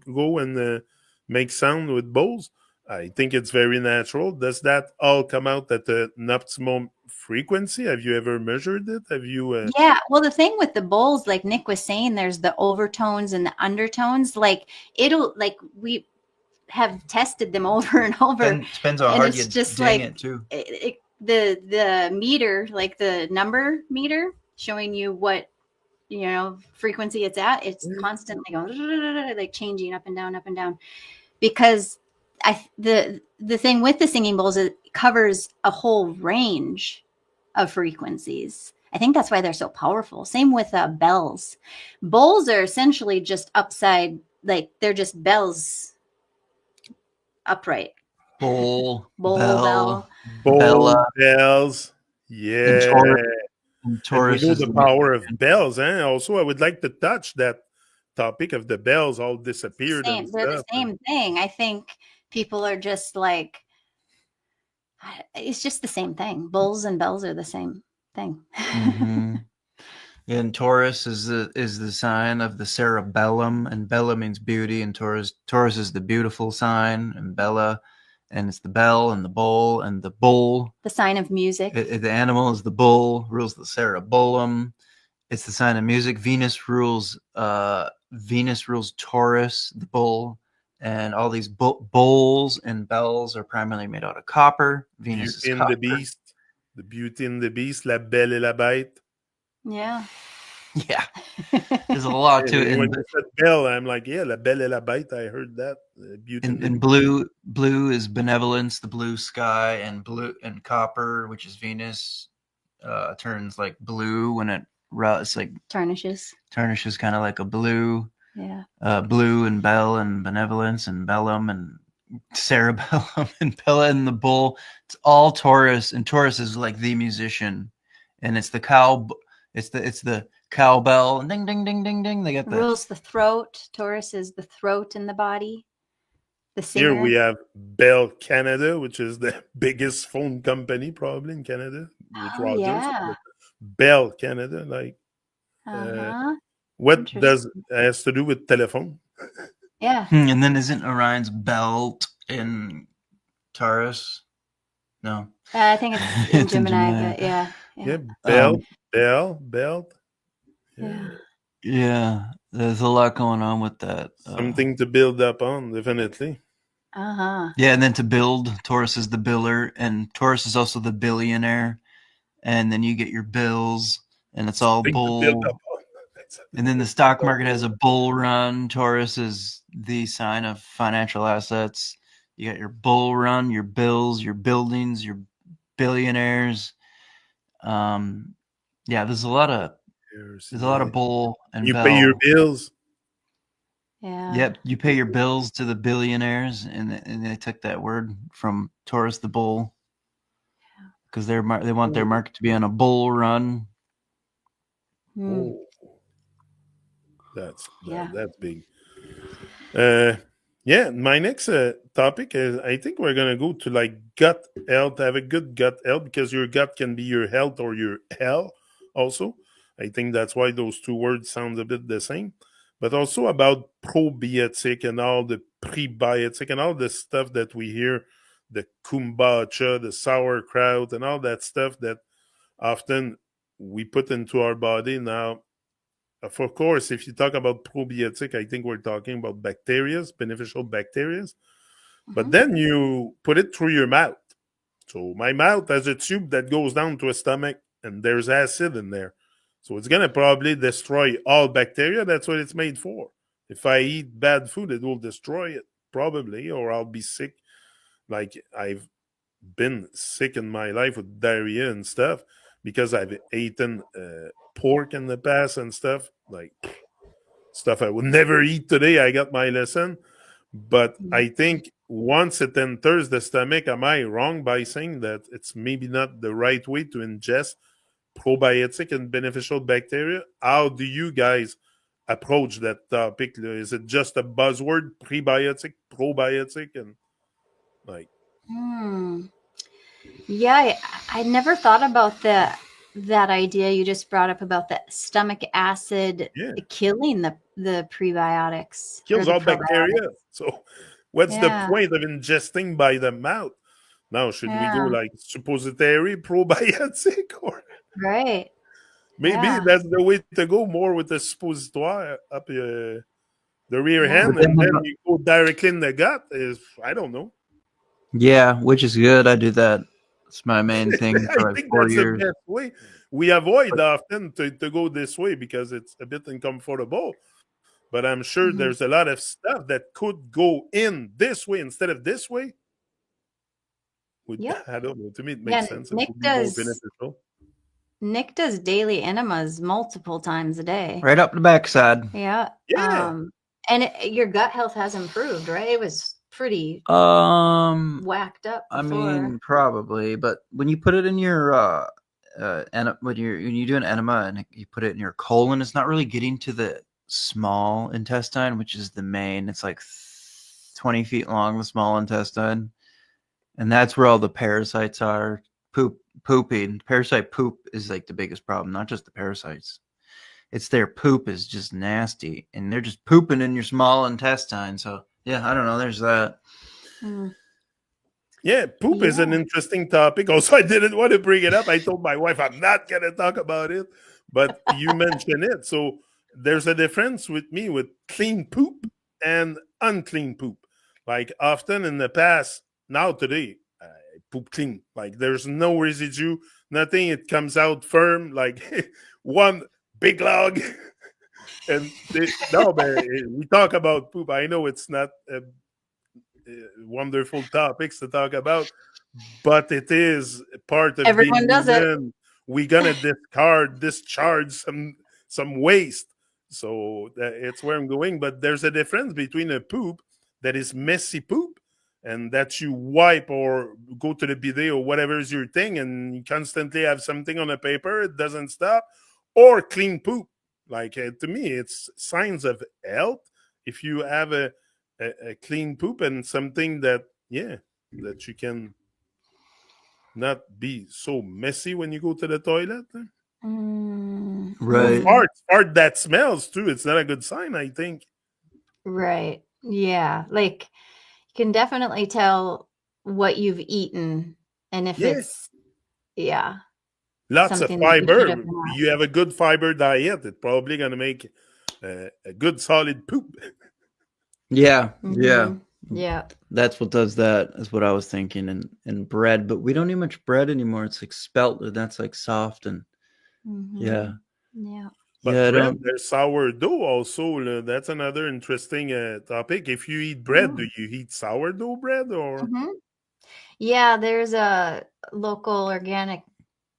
go and make sound with bowls? I think it's very natural. Does that all come out at an optimum frequency? Have you ever measured it? Have you? Yeah. Well, the thing with the bowls, like Nick was saying, there's the overtones and the undertones. Like we have tested them over and over. And depends on how hard you just ding it too. The meter, like the number meter, showing you what frequency it's at. It's constantly going like changing up and down, because the thing with the singing bowls, it covers a whole range of frequencies. I think that's why they're so powerful. Same with bells. Bowls are essentially just upside, like they're just bells upright. Bowl, bell, bells. Yeah. And Taurus we know is the power of bells. Also, I would like to touch that topic of the bells all disappeared. They're the same thing. I think people are just like It's just the same thing. Bulls and bells are the same thing. Mm-hmm. And Taurus is the sign of the cerebellum, and Bella means beauty, and Taurus is the beautiful sign, and Bella, and it's the bell and the bowl and the bull. The sign of music. The animal is the bull, rules the cerebellum. It's the sign of music. Venus rules Taurus, the bull, and all these bowls and bells are primarily made out of copper. Venus Beauty is and copper. the Beast. The Beauty and the Beast, La Belle et la Bête. Yeah. Yeah, there's a lot to it. When you said Belle, I'm like, yeah, La Belle et la Bête. I heard that. Beauty and the And Beast. blue is benevolence, the blue sky, and blue and copper, which is Venus, turns like blue when it's like Tarnishes. kind of like a blue. Yeah. Blue and bell and benevolence and bellum and cerebellum and Bella and the bull. It's all Taurus, and Taurus is like the musician, and it's the cow. It's the cowbell and ding ding ding ding ding. They got the Rules the throat. Taurus is the throat in the body. The singer. Here we have Bell Canada, which is the biggest phone company probably in Canada. With Oh, Rogers. yeah. Bell Canada, like what does has to do with telephone? Yeah. And then isn't Orion's belt in Taurus? No, I think it's in Gemini, but yeah. Yeah, belt. Yeah, there's a lot going on with that. Something to build up on, definitely. Yeah, and then to build, Taurus is the biller, and Taurus is also the billionaire. And then you get your bills, and it's all bull. And then the stock market has a bull run. Taurus is the sign of financial assets. You got your bull run, your bills, your buildings, your billionaires. Yeah, there's a lot of bull and you bell. pay your bills. Yeah. Yep, you pay your bills to the billionaires, and they took that word from Taurus the bull because they want their market to be on a bull run. Oh, that's big. Yeah, my next topic is I think we're gonna go to like gut health. Have a good gut health because your gut can be your health or your hell. Also, I think that's why those two words sound a bit the same. But also about probiotic and all the prebiotic and all the stuff that we hear, the kombucha, the sauerkraut, and all that stuff that often we put into our body. Now, of course, if you talk about probiotic, I think we're talking about bacteria, beneficial bacteria. But then you put it through your mouth. So my mouth has a tube that goes down to a stomach, and there's acid in there. So it's going to probably destroy all bacteria. That's what it's made for. If I eat bad food, it will destroy it, probably, or I'll be sick. Like I've been sick in my life with diarrhea and stuff because I've eaten pork in the past and stuff. Like stuff I would never eat today. I got my lesson. But I think once it enters the stomach, am I wrong by saying that it's maybe not the right way to ingest probiotic and beneficial bacteria? How do you guys approach that topic? Is it just a buzzword, prebiotic, probiotic, and like? Yeah, I never thought about that idea you just brought up about the stomach acid killing the prebiotics. Kills all bacteria. So what's the point of ingesting by the mouth? Now, should we go like suppository probiotic or? Right. Maybe that's the way to go, more with the suppositoire up the rear hand, and then you go directly in the gut. I don't know. Yeah, which is good. I do that. It's my main thing for like 4 years. The best way. We avoid often to go this way because it's a bit uncomfortable. But I'm sure there's a lot of stuff that could go in this way instead of this way. I don't know. To me, it makes sense. It would be more beneficial. Nick does daily enemas multiple times a day. Right up the backside. Yeah. And your gut health has improved, right? It was pretty whacked up before. I mean, probably, but when you put it in your when you do an enema and you put it in your colon, it's not really getting to the small intestine, which is the main. It's like 20 feet long, the small intestine. And that's where all the parasites are pooping. Parasite poop is like the biggest problem, not just the parasites. It's their poop is just nasty, and they're just pooping in your small intestine. So yeah, I don't know. There's that. Yeah, poop is an interesting topic. Also, I didn't want to bring it up. I told my wife I'm not going to talk about it, but you mentioned it. So there's a difference with me with clean poop and unclean poop. Like often in the past, now today, I poop clean. Like there's no residue, nothing. It comes out firm, like one big log. And no, but we talk about poop. I know it's not wonderful topics to talk about, but it is part of Everyone being does it. human. We're gonna discharge some waste. So it's where I'm going. But there's a difference between a poop that is messy poop and that you wipe or go to the bidet or whatever is your thing, and you constantly have something on the paper, it doesn't stop, or clean poop. Like to me, it's signs of health. If you have a clean poop and something that that you can not be so messy when you go to the toilet. Right. Fart that smells too. It's not a good sign, I think. Right. Yeah. Like you can definitely tell what you've eaten and if it's lots of something that you should have fiber. not. You have a good fiber diet, it's probably gonna make a good solid poop. Yeah. Yeah. That's what does that, is what I was thinking. And bread, but we don't eat much bread anymore. It's like spelt, and that's like soft and Yeah. But bread, there's sourdough also. That's another interesting topic. If you eat bread, do you eat sourdough bread or? Yeah, there's a local organic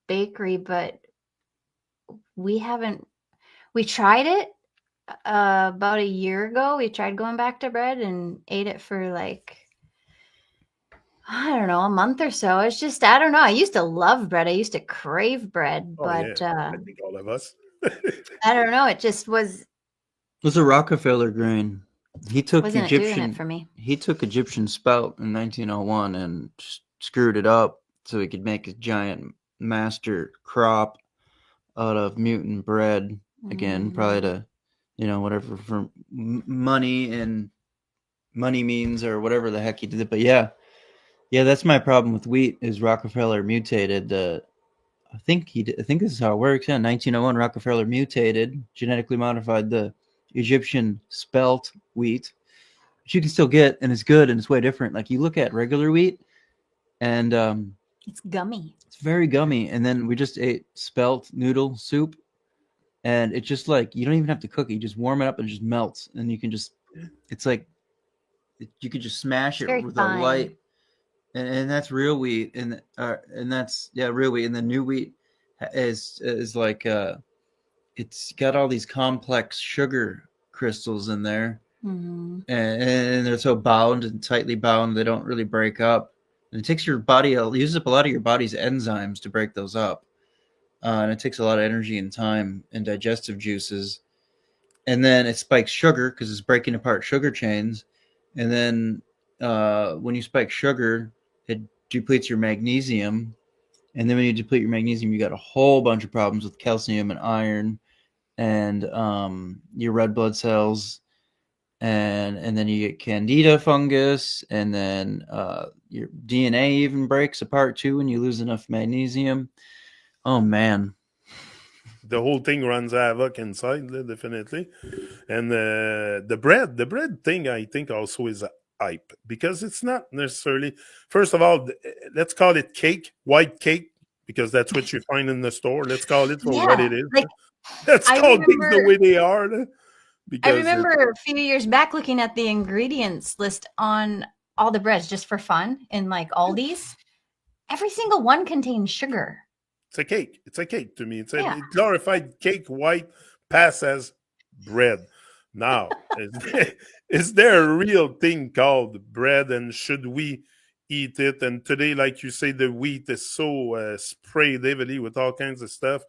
bakery, but we tried it about a year ago. We tried going back to bread and ate it for like, I don't know, a month or so. It's just, I don't know. I used to love bread. I used to crave bread, but I think all of us. I don't know. It just was. It was a Rockefeller grain. He took wasn't doing it for me. He took Egyptian spelt in 1901 and screwed it up so he could make a giant master crop out of mutant bread. Again, probably to, whatever for money and money means or whatever the heck he did. But yeah, that's my problem with wheat is Rockefeller mutated. I think this is how it works. Yeah, 1901, Rockefeller mutated, genetically modified the Egyptian spelt wheat, which you can still get, and it's good, and it's way different. Like you look at regular wheat, and it's gummy. It's very gummy. And then we just ate spelt noodle soup, and it's just like you don't even have to cook it. You just warm it up and it just melts, and you can just. It's like you could just smash it with a light. And that's real wheat, and that's real wheat. And the new wheat is like it's got all these complex sugar crystals in there, and they're so bound and tightly bound they don't really break up. And it takes your body uses up a lot of your body's enzymes to break those up, and it takes a lot of energy and time and digestive juices. And then it spikes sugar because it's breaking apart sugar chains, and then when you spike sugar, it depletes your magnesium, and then when you deplete your magnesium, you got a whole bunch of problems with calcium and iron, and your red blood cells, and then you get candida fungus, and then your DNA even breaks apart too when you lose enough magnesium. Oh man. The whole thing runs havoc inside, definitely. And the bread thing, I think, also is hype because it's not necessarily. First of all, let's call it cake, white cake, because that's what you find in the store. Let's call it for what it is. Like, let's call things the way they are. I remember a few years back looking at the ingredients list on all the breads just for fun in like Aldi's. Every single one contains sugar. It's a cake. It's a cake to me. It's a glorified cake, white, pass as bread. Now, is there a real thing called bread, and should we eat it? And today, like you say, the wheat is so sprayed heavily with all kinds of stuff.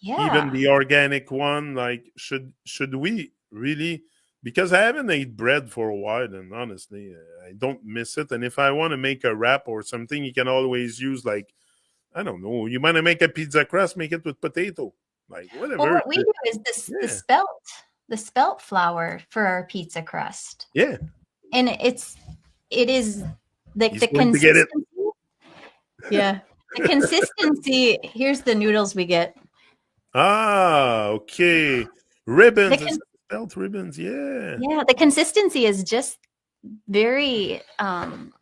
Yeah. Even the organic one, like should we really because I haven't ate bread for a while, and honestly, I don't miss it. And if I want to make a wrap or something, you can always use, like, I don't know, you want to make a pizza crust, make it with potato, like Well, whatever. what we do is the Yeah, spelt flour for our pizza crust, yeah. and it is like He's the going to get it. consistency. Yeah, the consistency. Here's the noodles we get. Ah, okay. Ribbons, The it's spelt ribbons. Yeah. Yeah, the consistency is just very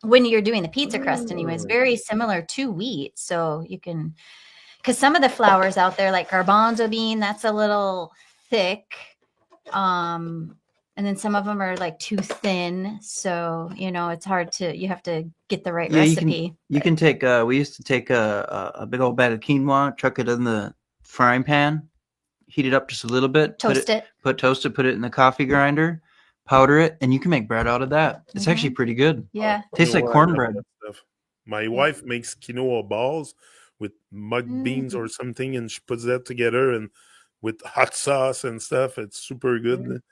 when you're doing the pizza crust anyways, very similar to wheat. So you can, because some of the flours out there, like garbanzo bean, that's a little thick. And then some of them are like too thin. So, it's hard you have to get the right recipe. You can take, we used to take a big old bag of quinoa, chuck it in the frying pan, heat it up just a little bit, toast it, put it in the coffee grinder, powder it, and you can make bread out of that. It's actually pretty good. Yeah. Tastes like cornbread. My wife makes quinoa balls with mung beans or something, and she puts that together and with hot sauce and stuff. It's super good.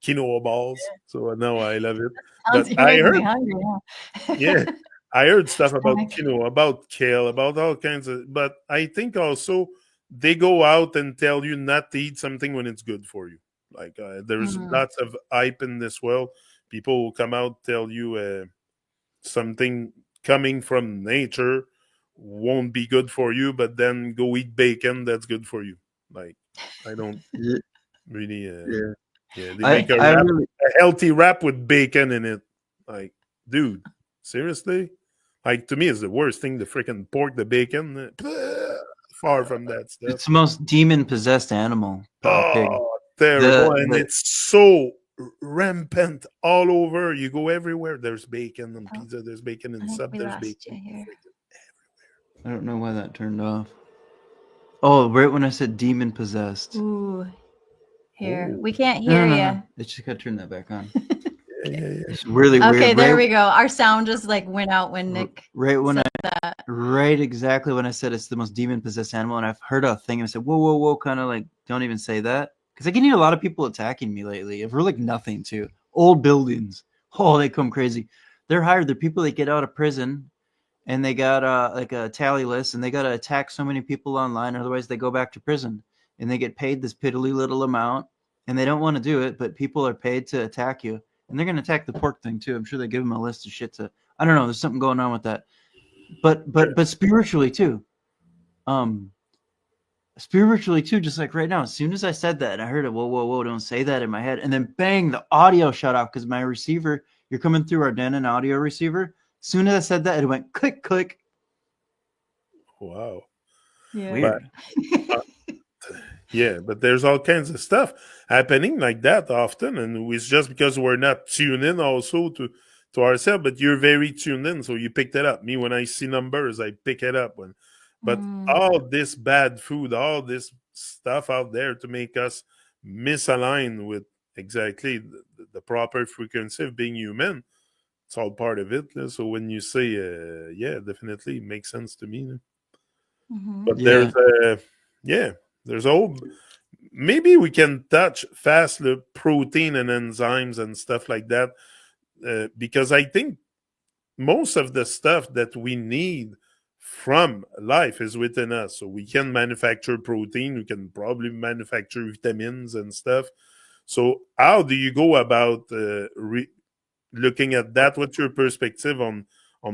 Quinoa balls. So now I love it. But I heard, I heard stuff about quinoa, about kale, about all kinds of. But I think also they go out and tell you not to eat something when it's good for you. Like there's lots of hype in this world. People will come out, tell you something coming from nature won't be good for you, but then go eat bacon, that's good for you. Like, I don't really they make a healthy wrap with bacon in it. Like, dude, seriously? Like, to me, it's the worst thing, the freaking pork, the bacon. Far from that stuff. It's the most demon-possessed animal. Pig. Terrible. And it's so rampant all over. You go everywhere. There's bacon on pizza. There's bacon in sub. There's bacon everywhere. I don't know why that turned off. Oh, right when I said demon-possessed. Ooh. Here. We can't hear you. No. It's just got to turn that back on. It's really weird. Okay, there we go. Our sound just like went out when Nick right exactly when I said it's the most demon-possessed animal, and I've heard a thing and I said, whoa, kind of like, don't even say that. Because I can hear a lot of people attacking me lately. I've heard like nothing too. Old buildings. Oh, they come crazy. They're hired. They're people that get out of prison and they got like a tally list and they got to attack so many people online. Otherwise they go back to prison and they get paid this piddly little amount and they don't want to do it, but people are paid to attack you. And they're going to attack the pork thing too. I'm sure they give them a list of shit to, I don't know. There's something going on with that. But spiritually too. Spiritually too, just like right now, as soon as I said that and I heard it, whoa, don't say that in my head. And then bang, the audio shut off because my receiver, you're coming through our Denon audio receiver. As soon as I said that, it went click, click. Wow. Yeah. But there's all kinds of stuff happening like that often. And it's just because we're not tuned in also to ourselves, but you're very tuned in. So you picked it up. Me, when I see numbers, I pick it up. But all this bad food, all this stuff out there to make us misalign with exactly the proper frequency of being human, it's all part of it. So when you say, definitely it makes sense to me. But there's maybe we can touch fast the protein and enzymes and stuff like that, because I think most of the stuff that we need from life is within us. So we can manufacture protein, we can probably manufacture vitamins and stuff. So how do you go about looking at that? What's your perspective on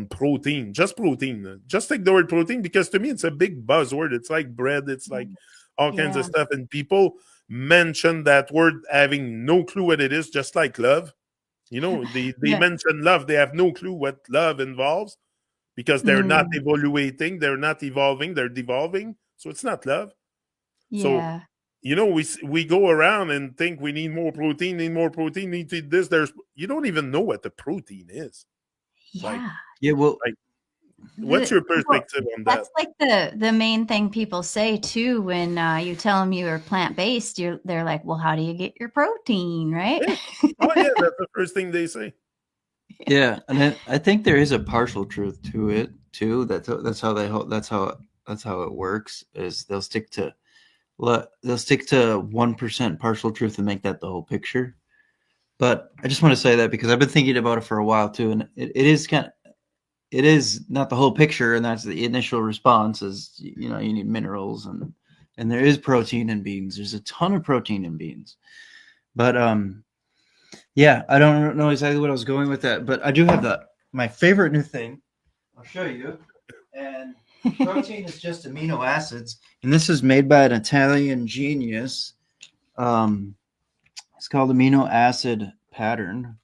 protein? Just protein. Just take the word protein, because to me it's a big buzzword. It's like bread, it's like all kinds of stuff, and people mention that word having no clue what it is, just like love. They mention love, they have no clue what love involves, because they're not evaluating, they're not evolving, they're devolving. So it's not love. So, we go around and think we need more protein, need to eat this. You don't even know what the protein is. What's your perspective on that? That's like the main thing people say too when you tell them you're plant-based. They're like, well, how do you get your protein, right? That's the first thing they say. Yeah, and I think there is a partial truth to it too. That's how it works. Is they'll stick to 1% partial truth and make that the whole picture. But I just want to say that because I've been thinking about it for a while too, and it is it is not the whole picture, and that's the initial response is, you know, you need minerals, and there is protein in beans. There's a ton of protein in beans. But yeah, I don't know exactly what I was going with that, but I do have my favorite new thing. I'll show you. And protein is just amino acids, and this is made by an Italian genius. It's called Amino Acid Pattern,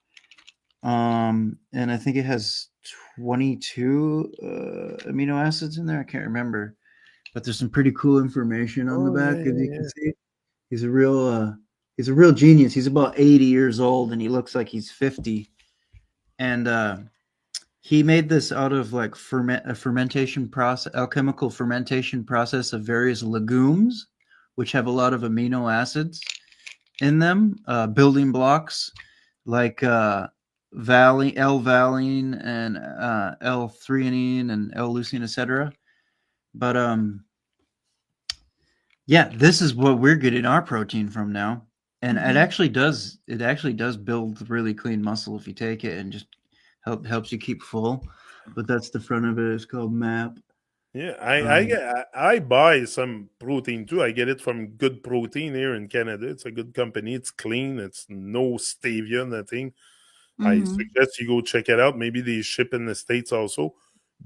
and I think it has 22 amino acids in there. I can't remember, but there's some pretty cool information on the back, as you can see. He's a real genius. He's about 80 years old, and he looks like he's 50. And he made this out of like fermentation process, alchemical fermentation process of various legumes, which have a lot of amino acids in them, building blocks like L-valine and L-threonine and L-leucine, etc. But yeah, this is what we're getting our protein from now, and it actually does build really clean muscle if you take it, and just helps you keep full. But that's the front of it. It's called MAP. Yeah, I buy some protein too. I get it from Good Protein here in Canada. It's a good company. It's clean. It's no stevia, nothing. I suggest you go check it out. Maybe they ship in the States also.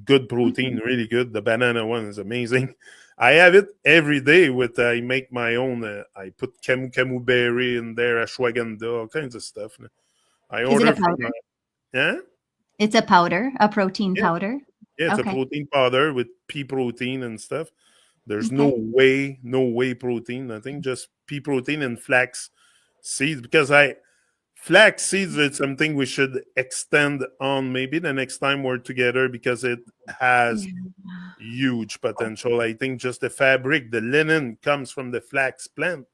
Good Protein, really good. The banana one is amazing. I have it every day with, I make my own. I put camu berry in there, ashwagandha, all kinds of stuff. I Is order it a powder? yeah? It's a powder, a protein powder. Yeah, it's a protein powder with pea protein and stuff. There's no whey protein, nothing, just pea protein and flax seeds. Because flax seeds is something we should extend on maybe the next time we're together, because it has huge potential. I think just the fabric, the linen comes from the flax plant.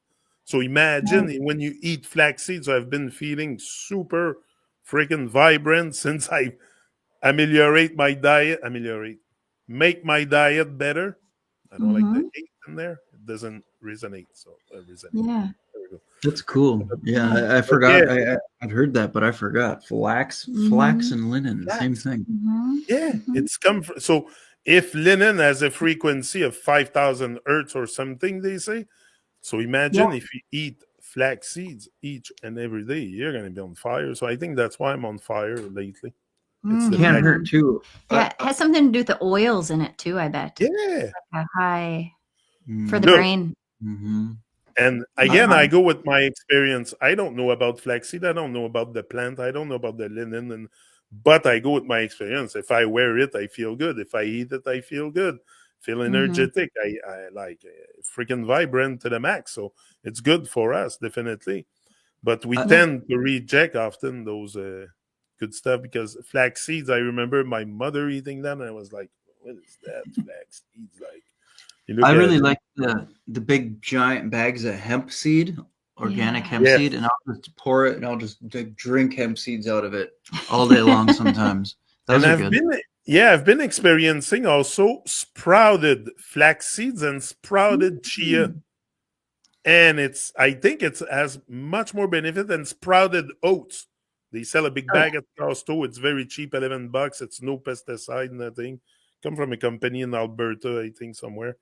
So imagine when you eat flax seeds. I've been feeling super freaking vibrant since I make my diet better. I don't like the hate in there. It doesn't resonate. So Yeah. There we go. That's cool. Yeah, I forgot. I'd heard that, but I forgot. Flax and linen, same thing. Yeah, it's come from. So if linen has a frequency of 5,000 hertz or something, they say. So imagine if you eat flax seeds each and every day, you're going to be on fire. So I think that's why I'm on fire lately. It can't hurt too. Yeah, it has something to do with the oils in it too, I bet. Yeah. Like a high for the brain. And again, I go with my experience. I don't know about flaxseed. I don't know about the plant. I don't know about the linen. But I go with my experience. If I wear it, I feel good. If I eat it, I feel good. Feel energetic. I like freaking vibrant to the max. So it's good for us, definitely. But we tend to reject often those good stuff, because flax seeds, I remember my mother eating them, and I was like, what is that? Flax seeds, like. I really like the big giant bags of hemp seed, organic hemp seed, and I'll just pour it and I'll just drink hemp seeds out of it all day long sometimes. Those are good. I've been experiencing also sprouted flax seeds and sprouted chia. And I think it has much more benefit than sprouted oats. They sell a big bag at Costco. It's very cheap, $11. It's no pesticide, nothing. Come from a company in Alberta, I think, somewhere.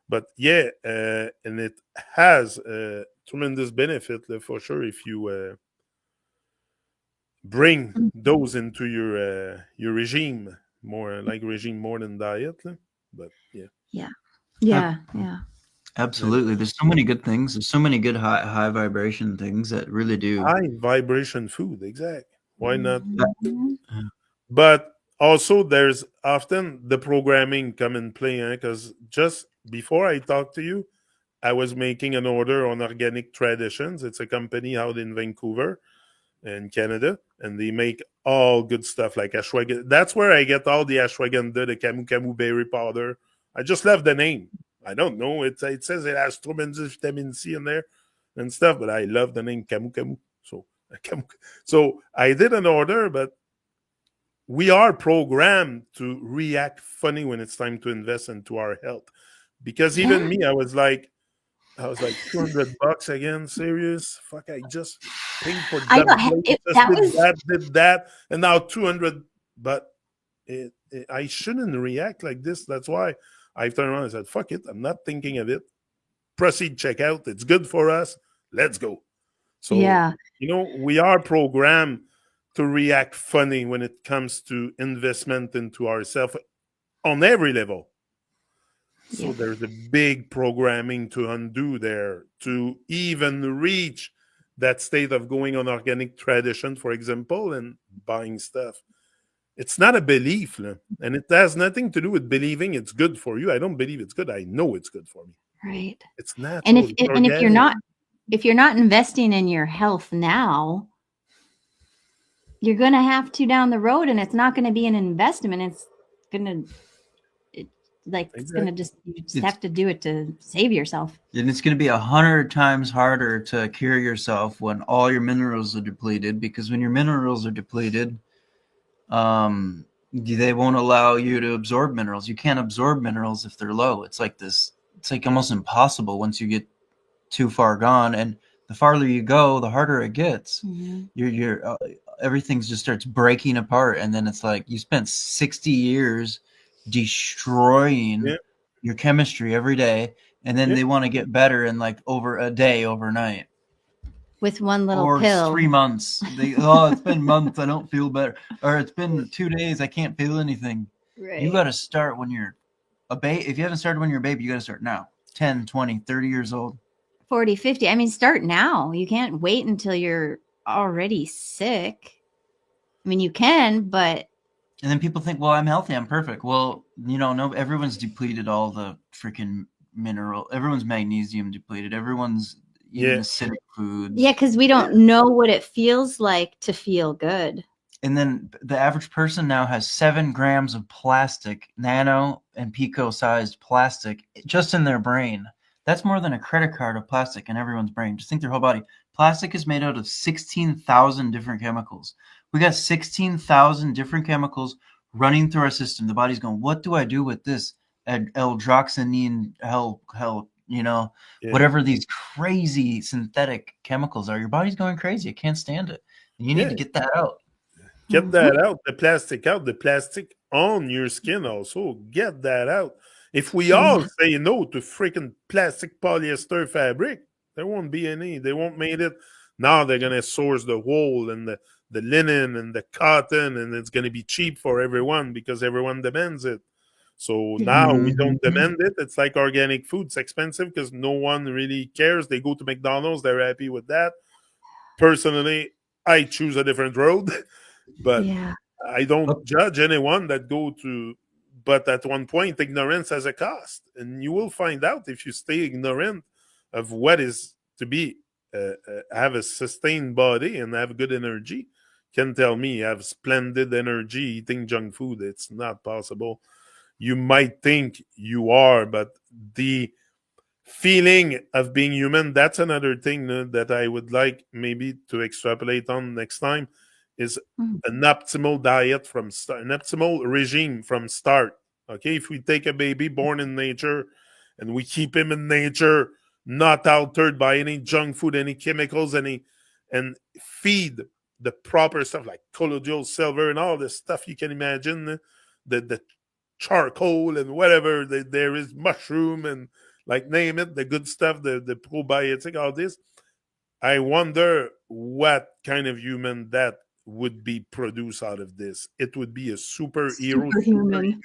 But and it has tremendous benefit for sure if you bring those into your regime, more like regime more than diet. But yeah. Absolutely. There's so many good things. There's so many good high vibration things that really do. High vibration food, exactly. Why not? But also, there's often the programming come in play, because just before I talked to you, I was making an order on Organic Traditions. It's a company out in Vancouver in Canada, and they make all good stuff like ashwagandha. That's where I get all the ashwagandha, the camu berry powder. I just love the name. I don't know. It says it has tremendous vitamin C in there and stuff, but I love the name camu. So I did an order, but we are programmed to react funny when it's time to invest into our health. Because even me, I was like $200 again, serious? Fuck, I just paying for I dumb know clothes, just that was did that, and now 200. But I shouldn't react like this. That's why I turned around and said, "Fuck it, I'm not thinking of it. Proceed, check out. It's good for us. Let's go." So yeah. we are programmed to react funny when it comes to investment into ourselves on every level. So Yep. there's a big programming to undo there to even reach that state of going on organic tradition, for example, and buying stuff. It's not a belief, and it has nothing to do with believing it's good for you. I don't believe it's good. I know it's good for me. Right. It's And natural. It's if you're organic. not investing in your health now, you're going to have to down the road, and it's not going to be an investment. It's going to it's going to you just have to do it to save yourself. And it's going to be 100 times harder to cure yourself when all your minerals are depleted, because when your minerals are depleted, they won't allow you to absorb minerals. You can't absorb minerals if they're low. It's like almost impossible once you get too far gone. And the farther you go, the harder it gets. You're everything just starts breaking apart. And then it's like you spent 60 years destroying your chemistry every day. And then they want to get better in like over a day overnight. With one little pill. 3 months. It's been months. I don't feel better. Or it's been 2 days. I can't feel anything. Right. You got to start when you're a baby. If you haven't started when you're a baby, you got to start now. 10, 20, 30 years old. 40, 50. I mean, start now. You can't wait until you're already sick. I mean, you can, but... And then people think, well, I'm healthy. I'm perfect. Well, no, everyone's depleted all the freaking mineral. Everyone's magnesium depleted. Everyone's eating acidic foods. Yeah, because we don't know what it feels like to feel good. And then the average person now has 7 grams of plastic, nano and pico-sized plastic, just in their brain. That's more than a credit card of plastic in everyone's brain. Just think their whole body. Plastic is made out of 16,000 different chemicals. We got 16,000 different chemicals running through our system. The body's going, what do I do with this? L-droxanine, whatever these crazy synthetic chemicals are. Your body's going crazy. It can't stand it. And you need to get that out. Get that out. The plastic on your skin also. Get that out. If we all say no to freaking plastic polyester fabric, there won't be any. They won't make it. Now they're going to source the wool and the linen and the cotton, and it's going to be cheap for everyone because everyone demands it. So now we don't demand it. It's like organic food. It's expensive because no one really cares. They go to McDonald's. They're happy with that. Personally, I choose a different road. But I don't judge anyone that go to, but at one point, ignorance has a cost. And you will find out if you stay ignorant of what is to be, have a sustained body and have good energy. Can tell me you have splendid energy eating junk food. It's not possible. You might think you are, but the feeling of being human, that's another thing that I would like maybe to extrapolate on next time. Is an optimal diet from start, an optimal regime from start. Okay, if we take a baby born in nature and we keep him in nature, not altered by any junk food, any chemicals, and feed the proper stuff like colloidal silver and all the stuff you can imagine, the charcoal and whatever there is, mushroom and like name it, the good stuff, the probiotic, all this. I wonder what kind of human that would be produced out of this. It would be a superhuman.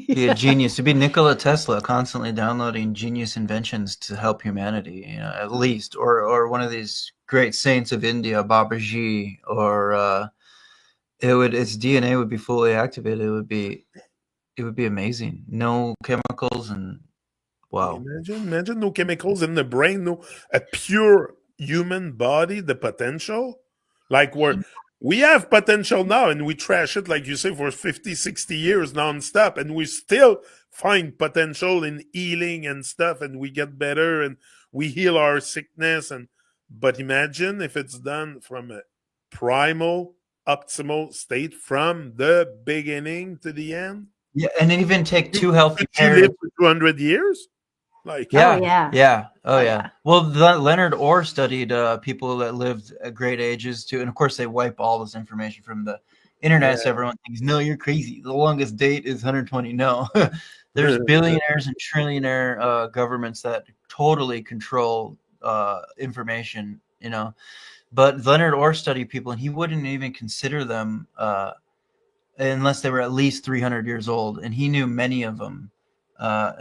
Be a genius. It'd be Nikola Tesla constantly downloading genius inventions to help humanity, at least, or one of these great saints of India, Babaji, or its DNA would be fully activated. It would be amazing. No chemicals and wow. Imagine no chemicals in the brain, a pure human body, the potential. Like we have potential now and we trash it, like you say, for 50, 60 years nonstop, and we still find potential in healing and stuff, and we get better and we heal our sickness. But imagine if it's done from a primal, optimal state from the beginning to the end. Yeah, and even take 2 healthy parents. You live for 200 years? Like, Yeah, yeah. Oh, yeah. Well, Leonard Orr studied people that lived at great ages too, and of course they wipe all this information from the internet, so everyone thinks, no, you're crazy. The longest date is 120. No, there's billionaires and trillionaire governments that totally control information, you know. But Leonard Orr studied people, and he wouldn't even consider them unless they were at least 300 years old, and he knew many of them.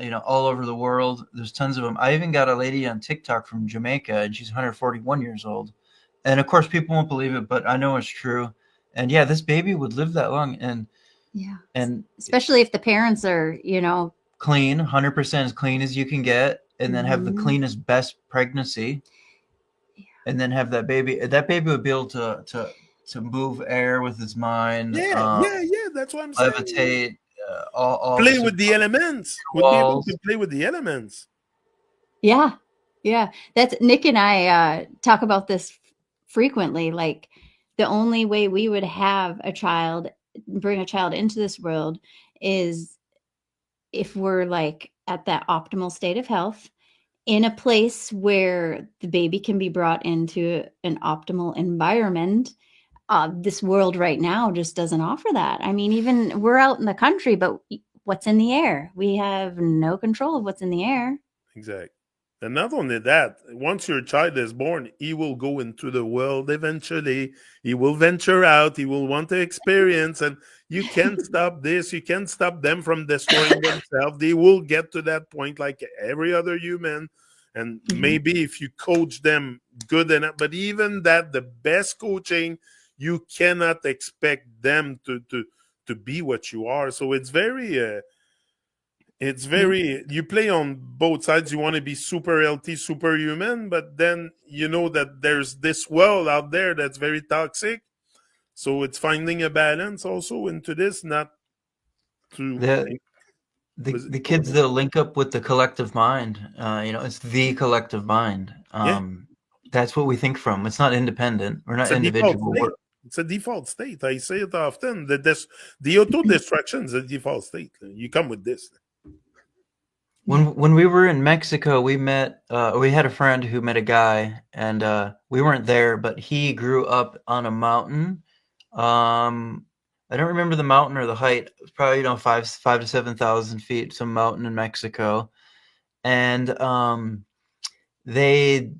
You know, all over the world. There's tons of them. I even got a lady on TikTok from Jamaica, and she's 141 years old. And of course, people won't believe it, but I know it's true. And yeah, this baby would live that long. And especially if the parents are, you know, clean, 100% as clean as you can get, and then have the cleanest, best pregnancy, and then have that baby. That baby would be able to move air with his mind. That's what I'm saying. Levitate. All play with the elements. Would be able to play with the elements. Yeah. That's Nick and I talk about this frequently. Like, the only way we would have a child, bring a child into this world, is if we're like at that optimal state of health, in a place where the baby can be brought into an optimal environment. This world right now just doesn't offer that. I mean, even we're out in the country, but what's in the air? We have no control of what's in the air. Exactly. And not only that, once your child is born, he will go into the world eventually. He will venture out. He will want to experience. And you can't stop this. You can't stop them from destroying themselves. They will get to that point like every other human. And maybe if you coach them good enough, but even that, the best coaching, you cannot expect them to be what you are. So it's very, you play on both sides. You want to be super healthy, superhuman, but then you know that there's this world out there that's very toxic. So it's finding a balance also into this, not to... The kids that link up with the collective mind, you know, it's the collective mind. That's what we think from. It's not independent. We're not individual. It's a default state. I say it often. The auto-destruction is a default state. You come with this. When we were in Mexico, we had a friend who met a guy, and we weren't there, but he grew up on a mountain. I don't remember the mountain or the height. It was probably, you know, 5,000 to 7,000 feet, some mountain in Mexico. And they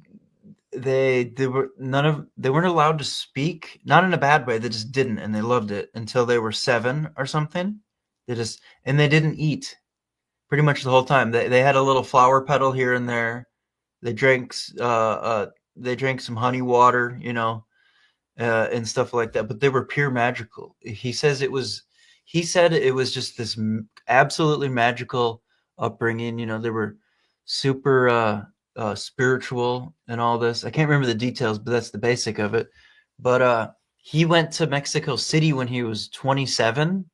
weren't allowed to speak, not in a bad way. They just didn't, and they loved it until they were 7 or something. And they didn't eat pretty much the whole time. They had a little flower petal here and there. They drank some honey water, you know, and stuff like that. But they were pure magical. He said it was just this absolutely magical upbringing. You know, they were super spiritual and all this. I can't remember the details, but that's the basic of it. But he went to Mexico City when he was 27.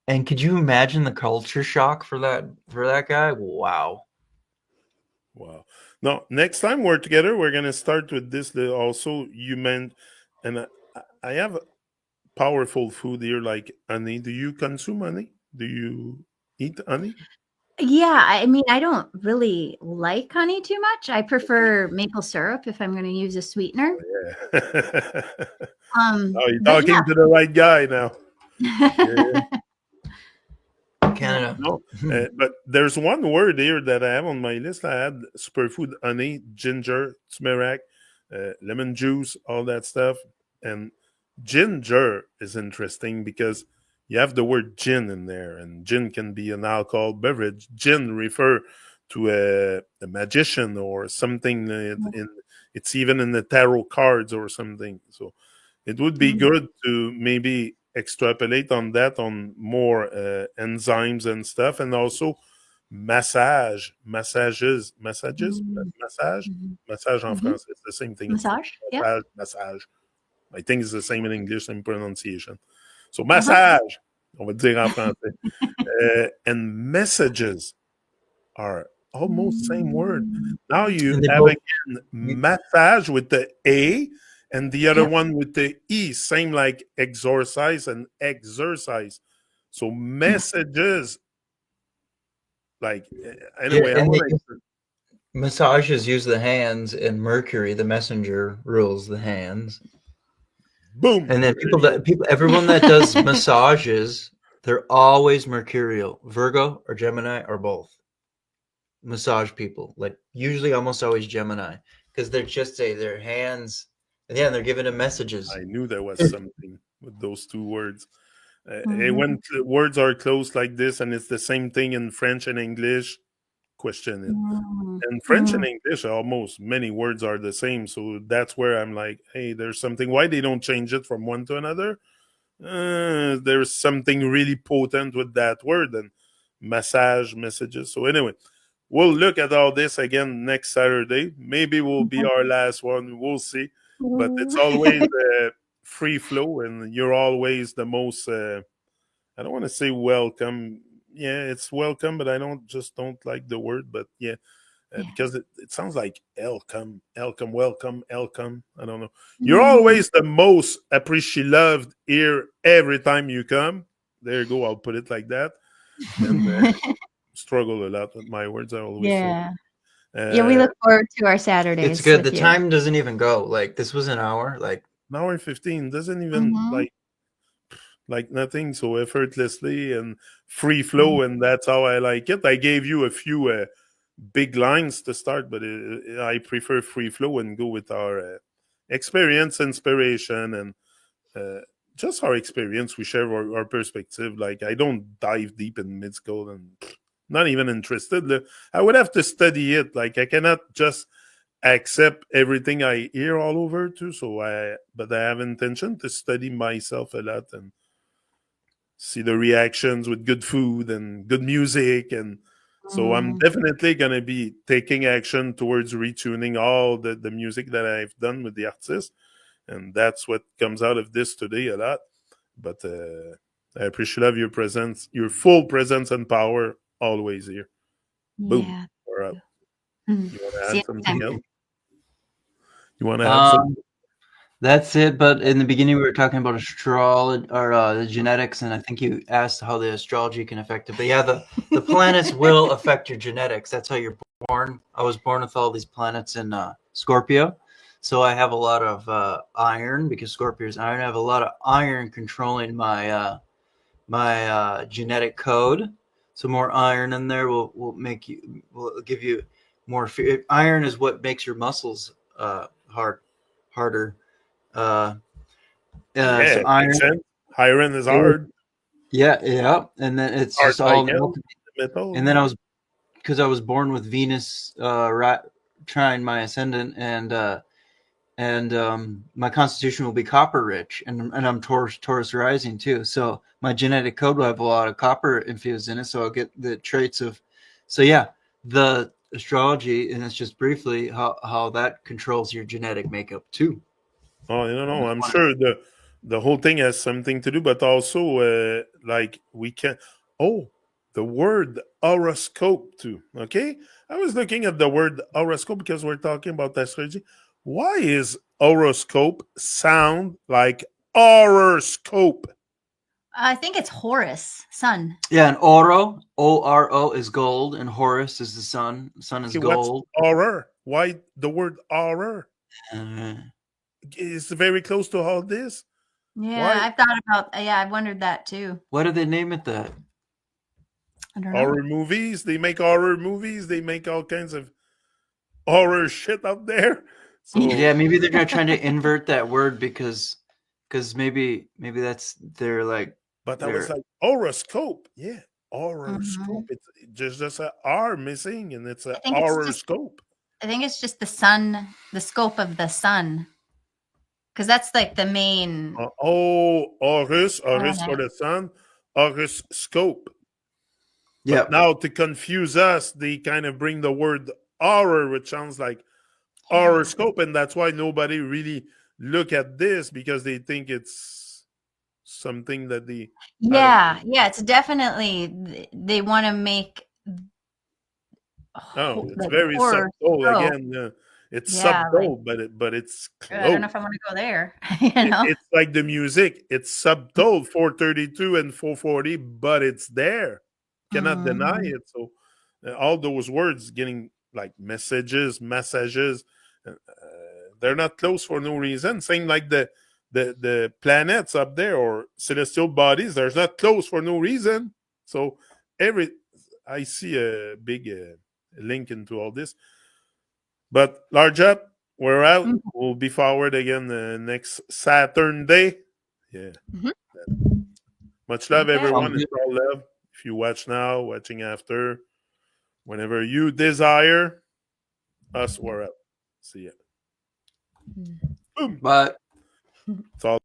And could you imagine the culture shock for that guy? Wow. No, next time we're together, we're going to start with this. Also, you meant, and I have powerful food here like honey. Do you consume honey? Do you eat honey? Yeah, I mean, I don't really like honey too much. I prefer maple syrup if I'm going to use a sweetener. You're talking to the right guy now. Canada. No, but there's one word here that I have on my list. I had superfood, honey, ginger, turmeric, lemon juice, all that stuff. And ginger is interesting because you have the word gin in there, and gin can be an alcohol beverage. Gin refer to a magician or something. It's even in the tarot cards or something. So it would be good to maybe extrapolate on that, on more enzymes and stuff, and also massage en français, it's the same thing. Massage. I think it's the same in English, same pronunciation. So massage, on va dire en français. And messages are almost same word. Now you have again massage with the A, and the other one with the E, same like exorcise and exercise. So messages, like, anyway. Massages use the hands, and Mercury, the messenger, rules the hands. Boom. And then everyone that does massages, they're always mercurial. Virgo or Gemini or both. Massage people, like usually almost always Gemini, because they're just their hands, and yeah, they're giving them messages. I knew there was something with those two words. When words are close like this, and it's the same thing in French and English, question it. And French and English, almost many words are the same. So that's where I'm like, hey, there's something. Why they don't change it from one to another? There's something really potent with that word and massage messages. So anyway, we'll look at all this again next Saturday. Maybe will be our last one. We'll see. But it's always free flow, and you're always the most. I don't want to say welcome. Yeah, it's welcome, but I don't like the word. But yeah, because it sounds like welcome, welcome. I don't know. You're always the most appreciated here every time you come. There you go. I'll put it like that. And struggle a lot with my words. I always yeah. We look forward to our Saturdays. It's good. The time doesn't even go. Like this was an hour. Like an hour and 15 doesn't even like nothing. So effortlessly and free flow, and that's how I like it. I gave you a few big lines to start, but I prefer free flow and go with our experience, inspiration, and just our experience. We share our perspective. Like I don't dive deep in mid-school and not even interested. I would have to study it. Like I cannot just accept everything I hear all over too. But I have intention to study myself a lot and see the reactions with good food and good music. And so I'm definitely going to be taking action towards retuning all the music that I've done with the artist. And that's what comes out of this today a lot. But I appreciate your presence, your full presence and power always here. Boom. Yeah. We're out. You want to add something else? You want to add something? That's it. But in the beginning, we were talking about astrology or the genetics, and I think you asked how the astrology can affect it. But yeah, the planets will affect your genetics. That's how you're born. I was born with all these planets in Scorpio. So I have a lot of iron, because Scorpio is iron. I have a lot of iron controlling my my genetic code. So more iron in there will give you more fear. Iron is what makes your muscles harder. So iron is hard. Yeah, and then it's hard just all metal. And then because I was born with Venus trying my ascendant, and my constitution will be copper rich, and I'm Taurus rising too. So my genetic code will have a lot of copper infused in it. So I'll get the traits of. So yeah, the astrology, and it's just briefly how that controls your genetic makeup too. Oh, I don't know. I'm sure the whole thing has something to do, but also like we can. Oh, the word horoscope too. Okay, I was looking at the word horoscope because we're talking about astrology. Why is horoscope sound like horoscope? I think it's Horus, sun. Yeah, and oro, O-R-O, is gold, and Horus is the sun. Sun is gold. What's horror? Why the word horror? Is very close to all this. Yeah, why? I've thought about. Yeah, I've wondered that too. Why did they name it that? I don't know. Horror movies. They make horror movies. They make all kinds of horror shit out there. So yeah, maybe they're not trying to invert that word because maybe that's they're like. But I was like horoscope. Yeah, horoscope. It's just a R missing, and it's a horoscope. I think it's just the sun, the scope of the sun. Because that's like the main. Horus for the sun, horoscope. Yeah. Now to confuse us, they kind of bring the word horror, which sounds like horoscope, and that's why nobody really look at this, because they think it's something that they. Yeah, it's definitely they want to make. It's very subtle again. Yeah. It's subtle, but it's close. I don't know if I want to go there. It's like the music. It's subtle, 432 and 440, but it's there. Cannot deny it. So all those words getting like massages. They're not close for no reason. Same like the planets up there or celestial bodies. They're not close for no reason. So I see a big link into all this. But large up, we're out. Mhm. We'll be forward again next Saturn day. Yeah. Mhm. Much love, Okay. everyone. It's all love. If you watch now, watching after, whenever you desire, us, we're out. See ya. Mm. Boom. But It's all